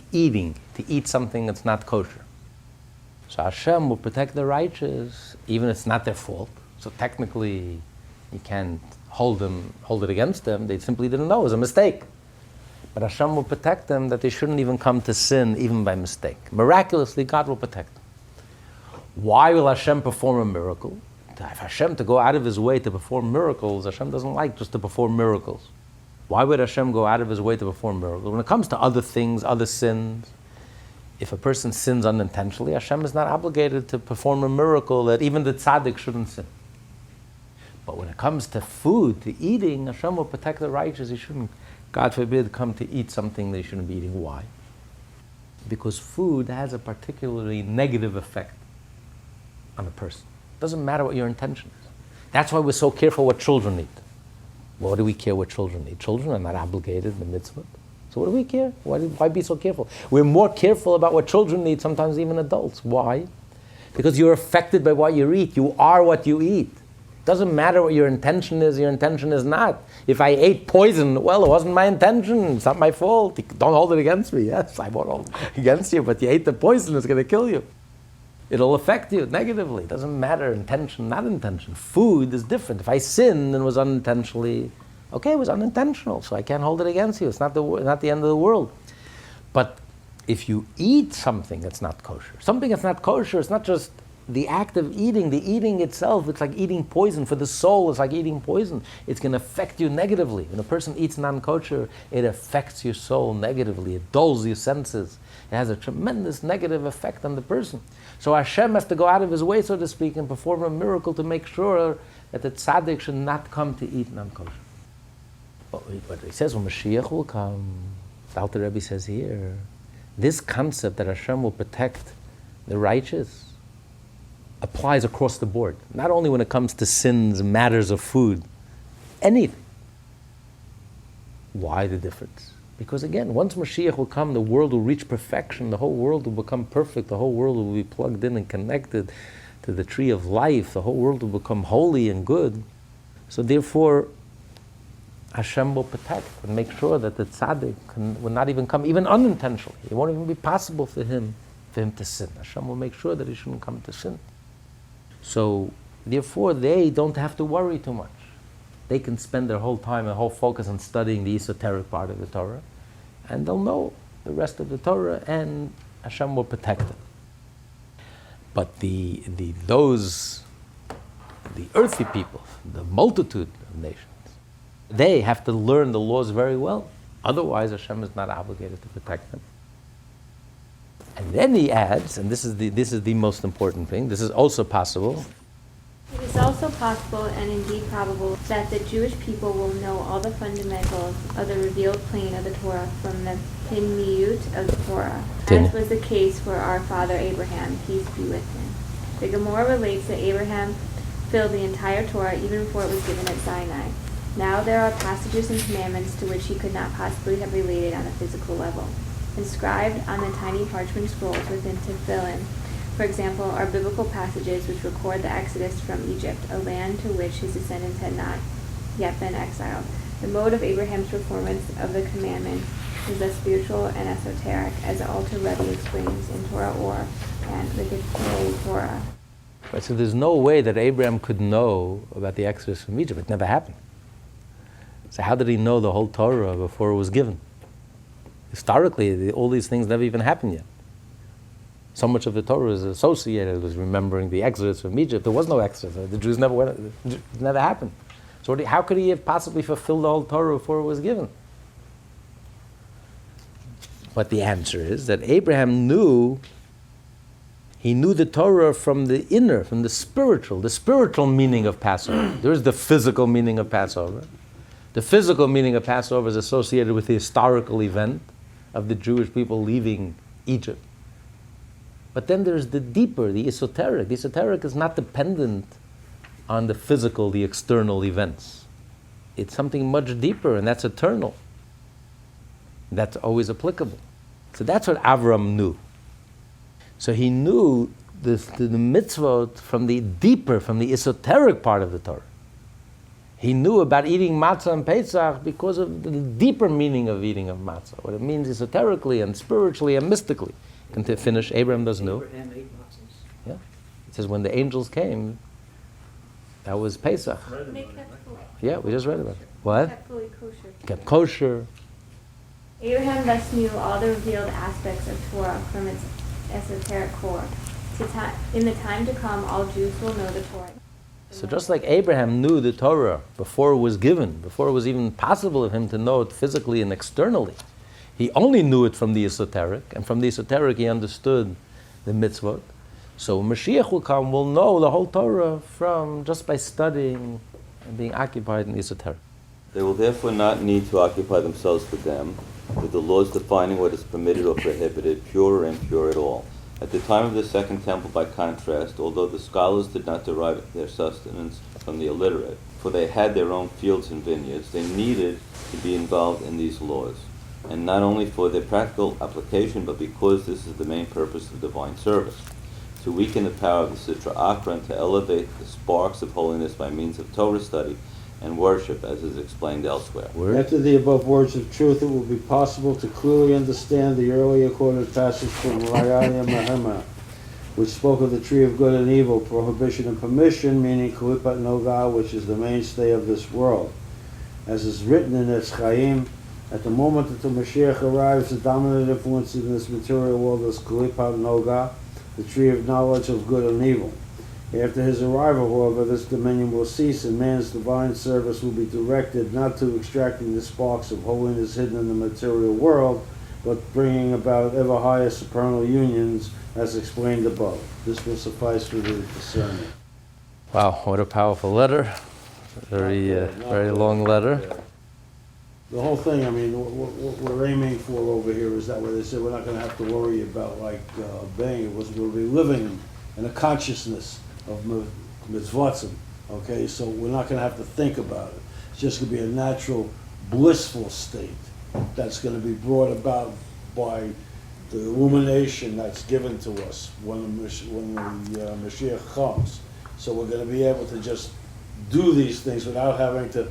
to eat something that's not kosher. So Hashem will protect the righteous, even if it's not their fault. So technically, you can't hold it against them. They simply didn't know. It was a mistake. But Hashem will protect them that they shouldn't even come to sin even by mistake. Miraculously, God will protect them. Why will Hashem perform a miracle? If Hashem to go out of his way to perform miracles, Hashem doesn't like just to perform miracles. Why would Hashem go out of his way to perform miracles? When it comes to other things, other sins, if a person sins unintentionally, Hashem is not obligated to perform a miracle that even the tzaddik shouldn't sin. But when it comes to food, to eating, Hashem will protect the righteous. He shouldn't, God forbid, come to eat something they shouldn't be eating. Why? Because food has a particularly negative effect on a person. It doesn't matter what your intention is. That's why we're so careful what children eat. What do we care what children eat? Children are not obligated in the mitzvah. So what do we care? Why be so careful? We're more careful about what children eat, sometimes even adults. Why? Because you're affected by what you eat. You are what you eat. It doesn't matter what your intention is not. If I ate poison, well, it wasn't my intention. It's not my fault. Don't hold it against me. Yes, I won't hold it against you, but you ate the poison, it's going to kill you. It'll affect you negatively. It doesn't matter intention, not intention. Food is different. If I sinned and was unintentionally, okay, it was unintentional, so I can't hold it against you. It's not the end of the world. But if you eat something that's not kosher, something that's not kosher, it's not just the act of eating, the eating itself, it's like eating poison. For the soul, it's like eating poison. It's going to affect you negatively. When a person eats non-kosher, it affects your soul negatively. It dulls your senses. It has a tremendous negative effect on the person. So Hashem has to go out of his way, so to speak, and perform a miracle to make sure that the tzaddik should not come to eat non-kosher. But he says when Mashiach will come, the Alter Rebbe says here, this concept that Hashem will protect the righteous applies across the board. Not only when it comes to sins, matters of food, anything. Why the difference? Because again, once Mashiach will come, the world will reach perfection, the whole world will become perfect, the whole world will be plugged in and connected to the tree of life, the whole world will become holy and good. So therefore, Hashem will protect and make sure that the tzaddik will not even come, even unintentionally. It won't even be possible for him to sin. Hashem will make sure that he shouldn't come to sin. So therefore, they don't have to worry too much. They can spend their whole time and whole focus on studying the esoteric part of the Torah, and they'll know the rest of the Torah, and Hashem will protect them. But the earthly people, the multitude of nations, they have to learn the laws very well. Otherwise, Hashem is not obligated to protect them. And then he adds, and this is the most important thing, this is also possible. It is also possible and indeed probable that the Jewish people will know all the fundamentals of the revealed plane of the Torah from the pinmiut of the Torah, as was the case for our father Abraham, peace be with him. The Gemara relates that Abraham filled the entire Torah even before it was given at Sinai. Now there are passages and commandments to which he could not possibly have related on a physical level. Inscribed on the tiny parchment scrolls within Tefillin, for example, are biblical passages which record the exodus from Egypt, a land to which his descendants had not yet been exiled. The mode of Abraham's performance of the commandments is as spiritual and esoteric as the Alter Rebbe explains in Torah Or and the Gittinei Torah. Right, so there's no way that Abraham could know about the exodus from Egypt. It never happened. So how did he know the whole Torah before it was given? Historically, all these things never even happened yet. So much of the Torah is associated with remembering the exodus from Egypt. There was no exodus. The Jews never went. It never happened. So how could he have possibly fulfilled the whole Torah before it was given? But the answer is that Abraham knew the Torah from the inner, from the spiritual meaning of Passover. There is the physical meaning of Passover. The physical meaning of Passover is associated with the historical event of the Jewish people leaving Egypt. But then there's the deeper, the esoteric. The esoteric is not dependent on the physical, the external events. It's something much deeper, and that's eternal. That's always applicable. So that's what Avram knew. So he knew the mitzvot from the deeper, from the esoteric part of the Torah. He knew about eating matzah and Pesach because of the deeper meaning of eating of matzah, what it means esoterically and spiritually and mystically. And to finish, Abraham does know. Abraham ate matzahs. Yeah. It says when the angels came, That was Pesach. They kept fully, Yeah, we just read about it. What? kept fully kosher. Kept kosher. Abraham thus knew all the revealed aspects of Torah from its esoteric core. In the time to come, all Jews will know the Torah. So just like Abraham knew the Torah before it was given, before it was even possible of him to know it physically and externally, he only knew it from the esoteric, and from the esoteric he understood the mitzvot. So when Mashiach will come, we'll know the whole Torah from just by studying and being occupied in the esoteric. They will therefore not need to occupy themselves with them, with the laws defining what is permitted or prohibited, pure or impure at all. At the time of the Second Temple, by contrast, although the scholars did not derive their sustenance from the illiterate, for they had their own fields and vineyards, they needed to be involved in these laws, and not only for their practical application, but because this is the main purpose of divine service, to weaken the power of the Sitra Achra and to elevate the sparks of holiness by means of Torah study and worship, as is explained elsewhere. After the above words of truth, it will be possible to clearly understand the earlier quoted passage from Raya Mahema, which spoke of the tree of good and evil, prohibition and permission, meaning kelipat nogah, which is the mainstay of this world. As is written in its Chaim, at the moment that the Mashiach arrives, the dominant influence in this material world is kelipat nogah, the tree of knowledge of good and evil. After his arrival, however, this dominion will cease, and man's divine service will be directed not to extracting the sparks of holiness hidden in the material world, but bringing about ever higher supernal unions, as explained above. This will suffice for the discernment. Wow, what a powerful letter. Very long letter. The whole thing, I mean, what we're aiming for over here is that way they say we're not going to have to worry about obeying it. We'll be living in a consciousness of mitzvot, okay? So we're not going to have to think about it. It's just going to be a natural, blissful state that's going to be brought about by the illumination that's given to us when the Mashiach comes. So we're going to be able to just do these things without having to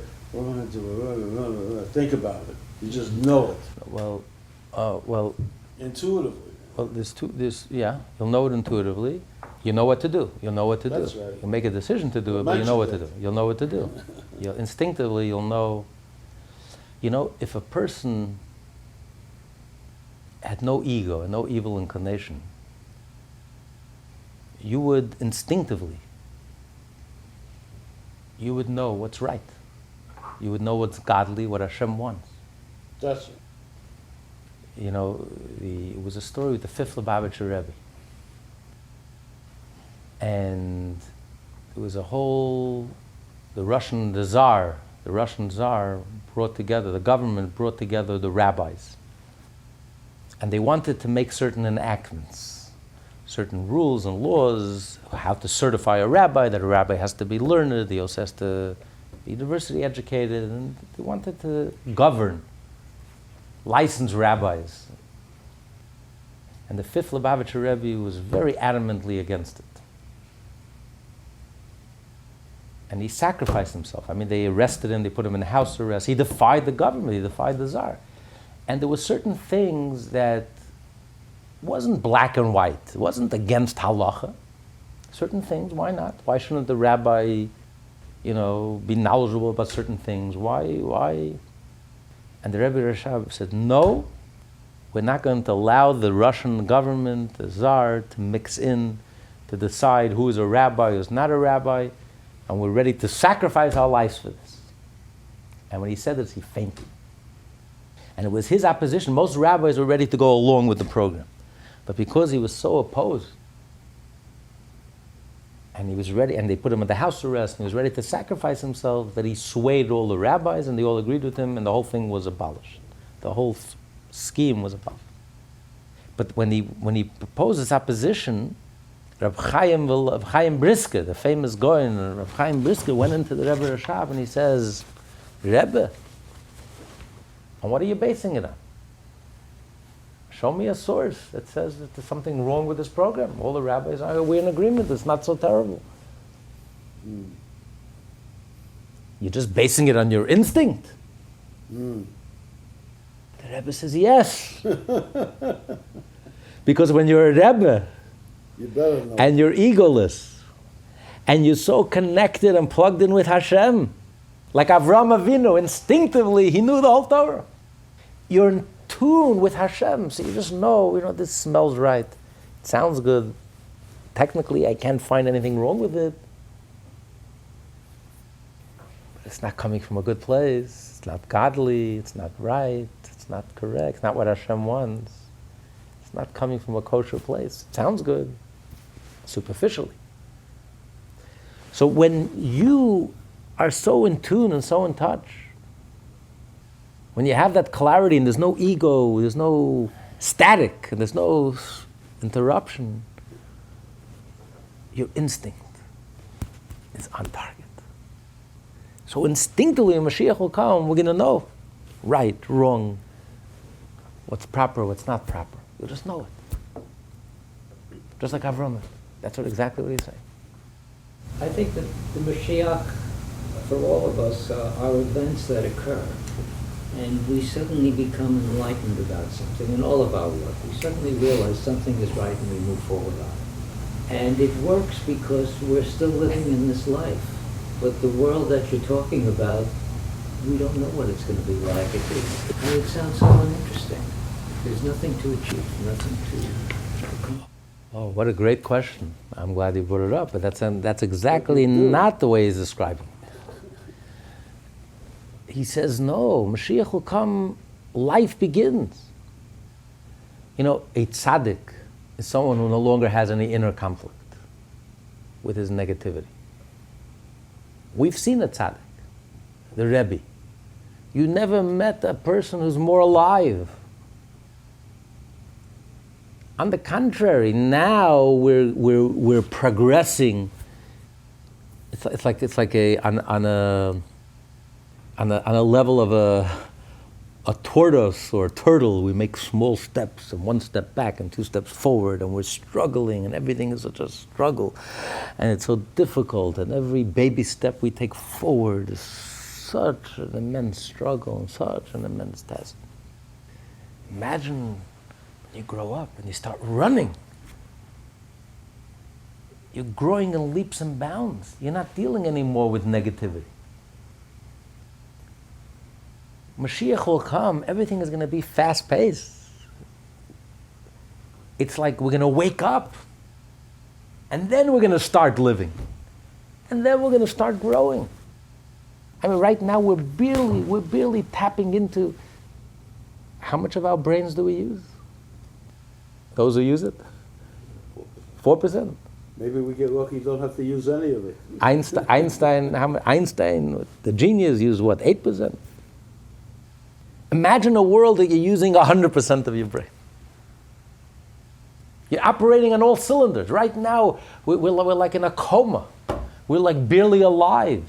think about it. You just know it. Well, intuitively. Well, you'll know it intuitively. You know what to do. You'll know what to do. That's right. You'll make a decision to do it, but you know what to do. You'll know what to do. Instinctively, you'll know. You know, if a person had no ego and no evil inclination, you would instinctively, you would know what's right. You would know what's godly, what Hashem wants. That's it. You know, it was a story with the fifth Lubavitcher Rebbe. And it was the Russian Tsar brought together, the government brought together the rabbis. And they wanted to make certain enactments, certain rules and laws, how to certify a rabbi, that a rabbi has to be learned, he also has to be university educated, and they wanted to govern, license rabbis. And the fifth Lubavitcher Rebbe was very adamantly against it. And he sacrificed himself. I mean, they arrested him, they put him in house arrest. He defied the government, he defied the Tsar. And there were certain things that wasn't black and white. It wasn't against halacha. Certain things, why not? Why shouldn't the rabbi, be knowledgeable about certain things? Why? And the Rebbe Rashab said, no, we're not going to allow the Russian government, the Tsar, to mix in, to decide who is a rabbi, who's not a rabbi, and we're ready to sacrifice our lives for this. And when he said this, he fainted. And it was his opposition. Most rabbis were ready to go along with the program. But because he was so opposed, and he was ready, and they put him under house arrest, and he was ready to sacrifice himself, that he swayed all the rabbis, and they all agreed with him, and the whole thing was abolished. The whole scheme was abolished. But when he proposed this opposition, Reb Chaim Brisker, the famous Goyen, Reb Chaim Brisker went into the Rebbe Rashab and he says, Rebbe, and what are you basing it on? Show me a source that says that there's something wrong with this program. All the rabbis are, we're in agreement, it's not so terrible. You're just basing it on your instinct. The Rebbe says, yes. Because when you're a Rebbe, you better know. And you're egoless, And you're so connected and plugged in with Hashem. Like Avraham Avinu, instinctively, he knew the whole Torah. You're in tune with Hashem, so you just know, this smells right. It sounds good. Technically, I can't find anything wrong with it. But it's not coming from a good place. It's not godly. It's not right. It's not correct. It's not what Hashem wants. It's not coming from a kosher place. It sounds good, superficially. So when you are so in tune and so in touch, when you have that clarity and there's no ego, there's no static, and there's no interruption, your instinct is on target. So instinctively, when Mashiach will come, we're going to know right, wrong, what's proper, what's not proper. You'll just know it. Just like Avraham. That's exactly what he's saying. I think that the Mashiach, for all of us, are events that occur. And we suddenly become enlightened about something in all of our work. We suddenly realize something is right and we move forward on it. And it works because we're still living in this life. But the world that you're talking about, we don't know what it's going to be like. It sounds so uninteresting. There's nothing to achieve, nothing to become. Oh, what a great question. I'm glad you brought it up, but that's exactly not the way he's describing it. He says, no, Mashiach will come, life begins. A tzaddik is someone who no longer has any inner conflict with his negativity. We've seen a tzaddik, the Rebbe. You never met a person who's more alive. On the contrary, now we're progressing. It's like on a level of a tortoise or a turtle. We make small steps, and one step back and two steps forward, and we're struggling, and everything is such a struggle, and it's so difficult, and every baby step we take forward is such an immense struggle and such an immense test. Imagine you grow up and you start running. You're growing in leaps and bounds. You're not dealing anymore with negativity. Mashiach will come, everything is going to be fast-paced. It's like we're going to wake up, and then we're going to start living, and then we're going to start growing. I mean, right now we're barely tapping into how much of our brains do we use? Those who use it? 4%. Maybe we get lucky, don't have to use any of it. Einstein, the genius, used what, 8%? Imagine a world that you're using 100% of your brain. You're operating on all cylinders. Right now, we're like in a coma. We're like barely alive.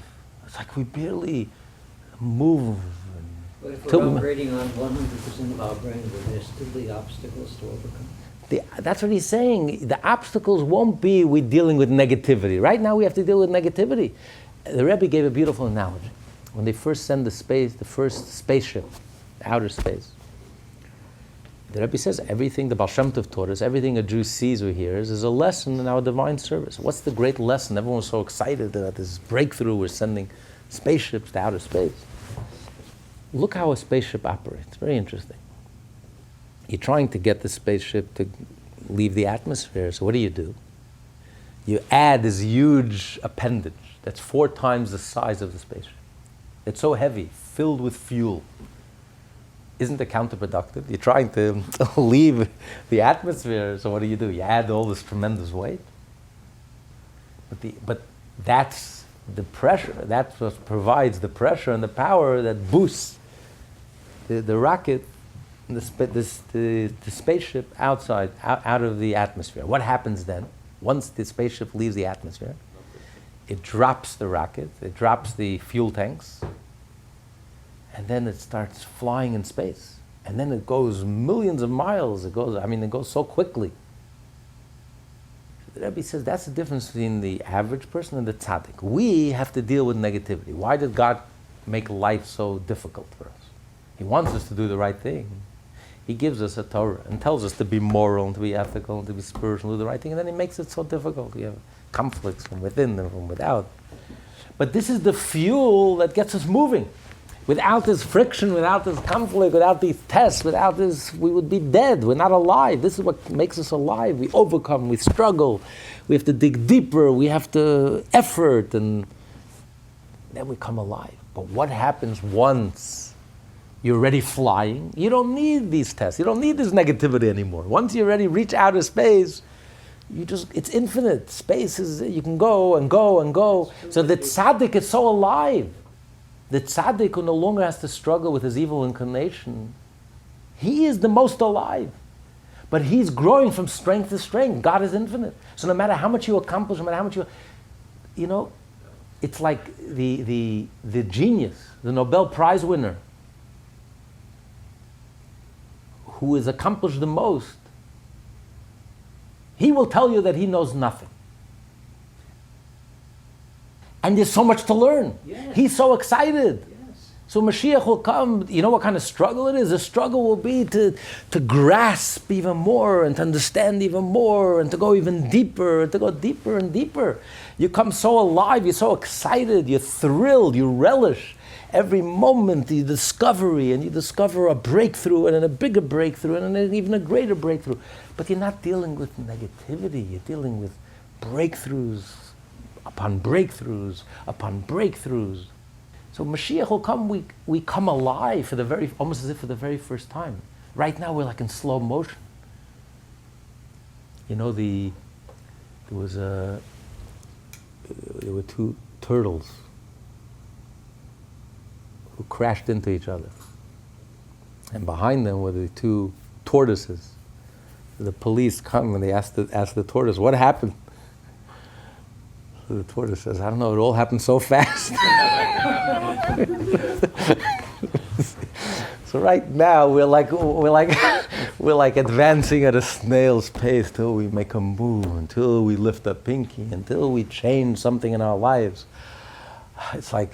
It's like we barely move. But if we're operating on 100% of our brain, will there still be obstacles to overcome? That's what he's saying. The obstacles won't be we dealing with negativity. Right now we have to deal with negativity. The Rebbe gave a beautiful analogy. When they first send the first spaceship, outer space, the Rebbe says everything, the Baal Shem Tov taught us, everything a Jew sees or hears is a lesson in our divine service. What's the great lesson? Everyone was so excited about this breakthrough. We're sending spaceships to outer space. Look how a spaceship operates. Very interesting. You're trying to get the spaceship to leave the atmosphere, so what do? You add this huge appendage that's 4 times the size of the spaceship. It's so heavy, filled with fuel. Isn't it counterproductive? You're trying to leave the atmosphere, so what do? You add all this tremendous weight. But that's the pressure. That's what provides the pressure and the power that boosts the rocket, the spaceship outside, out of the atmosphere. What happens then? Once the spaceship leaves the atmosphere, it drops the rocket, it drops the fuel tanks, and then it starts flying in space. And then it goes millions of miles. It goes so quickly. The Rebbe says that's the difference between the average person and the tzaddik. We have to deal with negativity. Why did God make life so difficult for us? He wants us to do the right thing. He gives us a Torah and tells us to be moral and to be ethical and to be spiritual and do the right thing, and then he makes it so difficult. We have conflicts from within and from without. But this is the fuel that gets us moving. Without this friction, without this conflict, without these tests, without this, we would be dead. We're not alive. This is what makes us alive. We overcome, we struggle, we have to dig deeper, we have to effort, and then we come alive. But what happens once you're already flying? You don't need these tests. You don't need this negativity anymore. Once you already reach outer space, it's infinite. Space is, you can go and go and go. So the tzaddik is so alive. The tzaddik who no longer has to struggle with his evil inclination, he is the most alive. But he's growing from strength to strength. God is infinite. So no matter how much you accomplish, no matter how much it's like the genius, the Nobel Prize winner, who has accomplished the most. He will tell you that he knows nothing. And there's so much to learn. Yes. He's so excited. Yes. So Mashiach will come. You know what kind of struggle it is? The struggle will be to grasp even more and to understand even more and to go even deeper and to go deeper and deeper. You come so alive, you're so excited, you're thrilled, you relish every moment, the discovery, and you discover a breakthrough and then a bigger breakthrough and then even a greater breakthrough. But you're not dealing with negativity, you're dealing with breakthroughs upon breakthroughs upon breakthroughs. So Mashiach will come, we come alive almost as if for the very first time. Right now we're like in slow motion. You know, there were two turtles who crashed into each other. And behind them were the two tortoises. The police come and they ask the tortoise, what happened? So the tortoise says, I don't know, it all happened so fast. So right now we're like advancing at a snail's pace till we make a move, until we lift a pinky, until we change something in our lives. It's like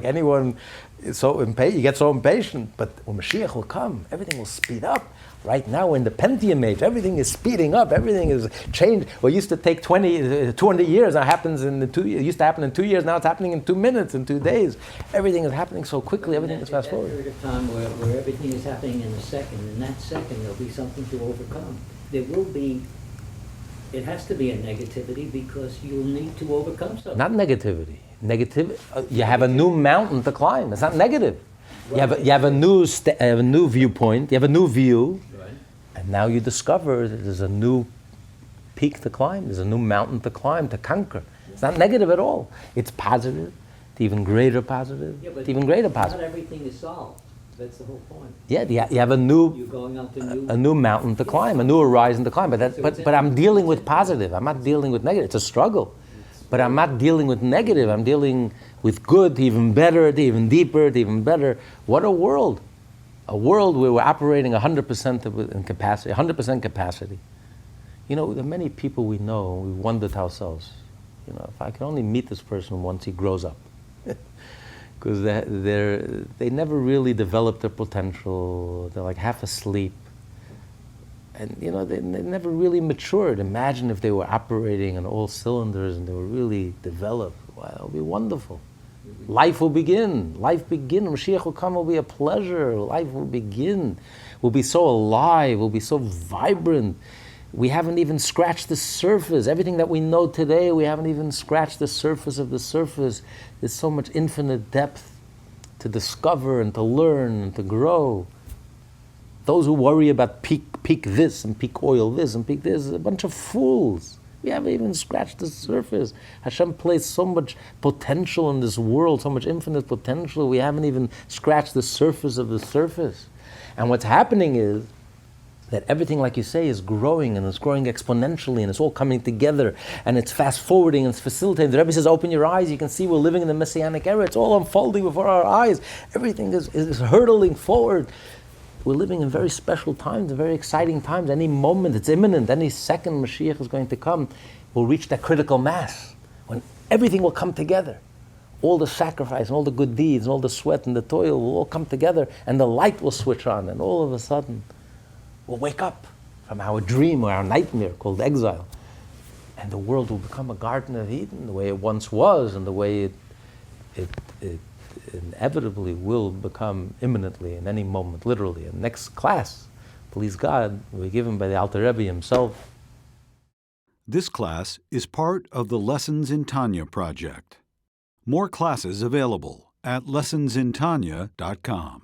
anyone is so impatient. You get so impatient, but when Mashiach will come, everything will speed up. Right now we're in the Pentium age. Everything is speeding up. Everything is changed. What used to take 200 years now happens it used to happen in 2 years. Now it's happening in 2 minutes, in 2 days. Everything is happening so quickly. Everything is fast forward. Period of time where everything is happening in a second. In that second, there'll be something to overcome. There will be. It has to be a negativity because you'll need to overcome something. Not negativity. You have a new mountain to climb. It's not negative. Right. You have a new viewpoint. You have a new view. Right. And now you discover that there's a new peak to climb. There's a new mountain to climb, to conquer. It's not negative at all. It's positive, to even greater positive, to even greater positive. Not everything is solved. That's the whole point. Yeah, you have a new mountain to climb, a new horizon to climb. But I'm dealing with positive. I'm not dealing with negative. It's a struggle. But I'm not dealing with negative. I'm dealing with good, to even better, to even deeper, to even better. What a world. A world where we're operating 100% in capacity, 100% capacity. You know, there are many people we know, we wonder to ourselves, you know, if I could only meet this person once he grows up. Because they never really develop their potential. They're like half asleep. And you know, they never really matured. Imagine if they were operating on all cylinders and they were really developed. Wow, it would be wonderful. Life will begin. Mashiach will come, will be a pleasure. Life will begin. We'll be so alive. We'll be so vibrant. We haven't even scratched the surface. Everything that we know today, we haven't even scratched the surface of the surface. There's so much infinite depth to discover and to learn and to grow. Those who worry about peak this and peak oil this and peak this, is a bunch of fools. We haven't even scratched the surface. Hashem placed so much potential in this world, so much infinite potential. We haven't even scratched the surface of the surface. And what's happening is that everything, like you say, is growing, and it's growing exponentially, and it's all coming together, and it's fast forwarding, and it's facilitating. The Rebbe says, open your eyes, you can see we're living in the Messianic era. It's all unfolding before our eyes. Everything is hurtling forward. We're living in very special times, very exciting times. Any moment, it's imminent. Any second, Mashiach is going to come. We'll reach that critical mass when everything will come together. all the sacrifice and all the good deeds and all the sweat and the toil will all come together, and the light will switch on, and all of a sudden we'll wake up from our dream or our nightmare called exile, and the world will become a Garden of Eden the way it once was, and the way it inevitably will become imminently in any moment, literally. And next class, please God, will be given by the Alter Rebbe himself. This class is part of the Lessons in Tanya project. More classes available at lessonsintanya.com.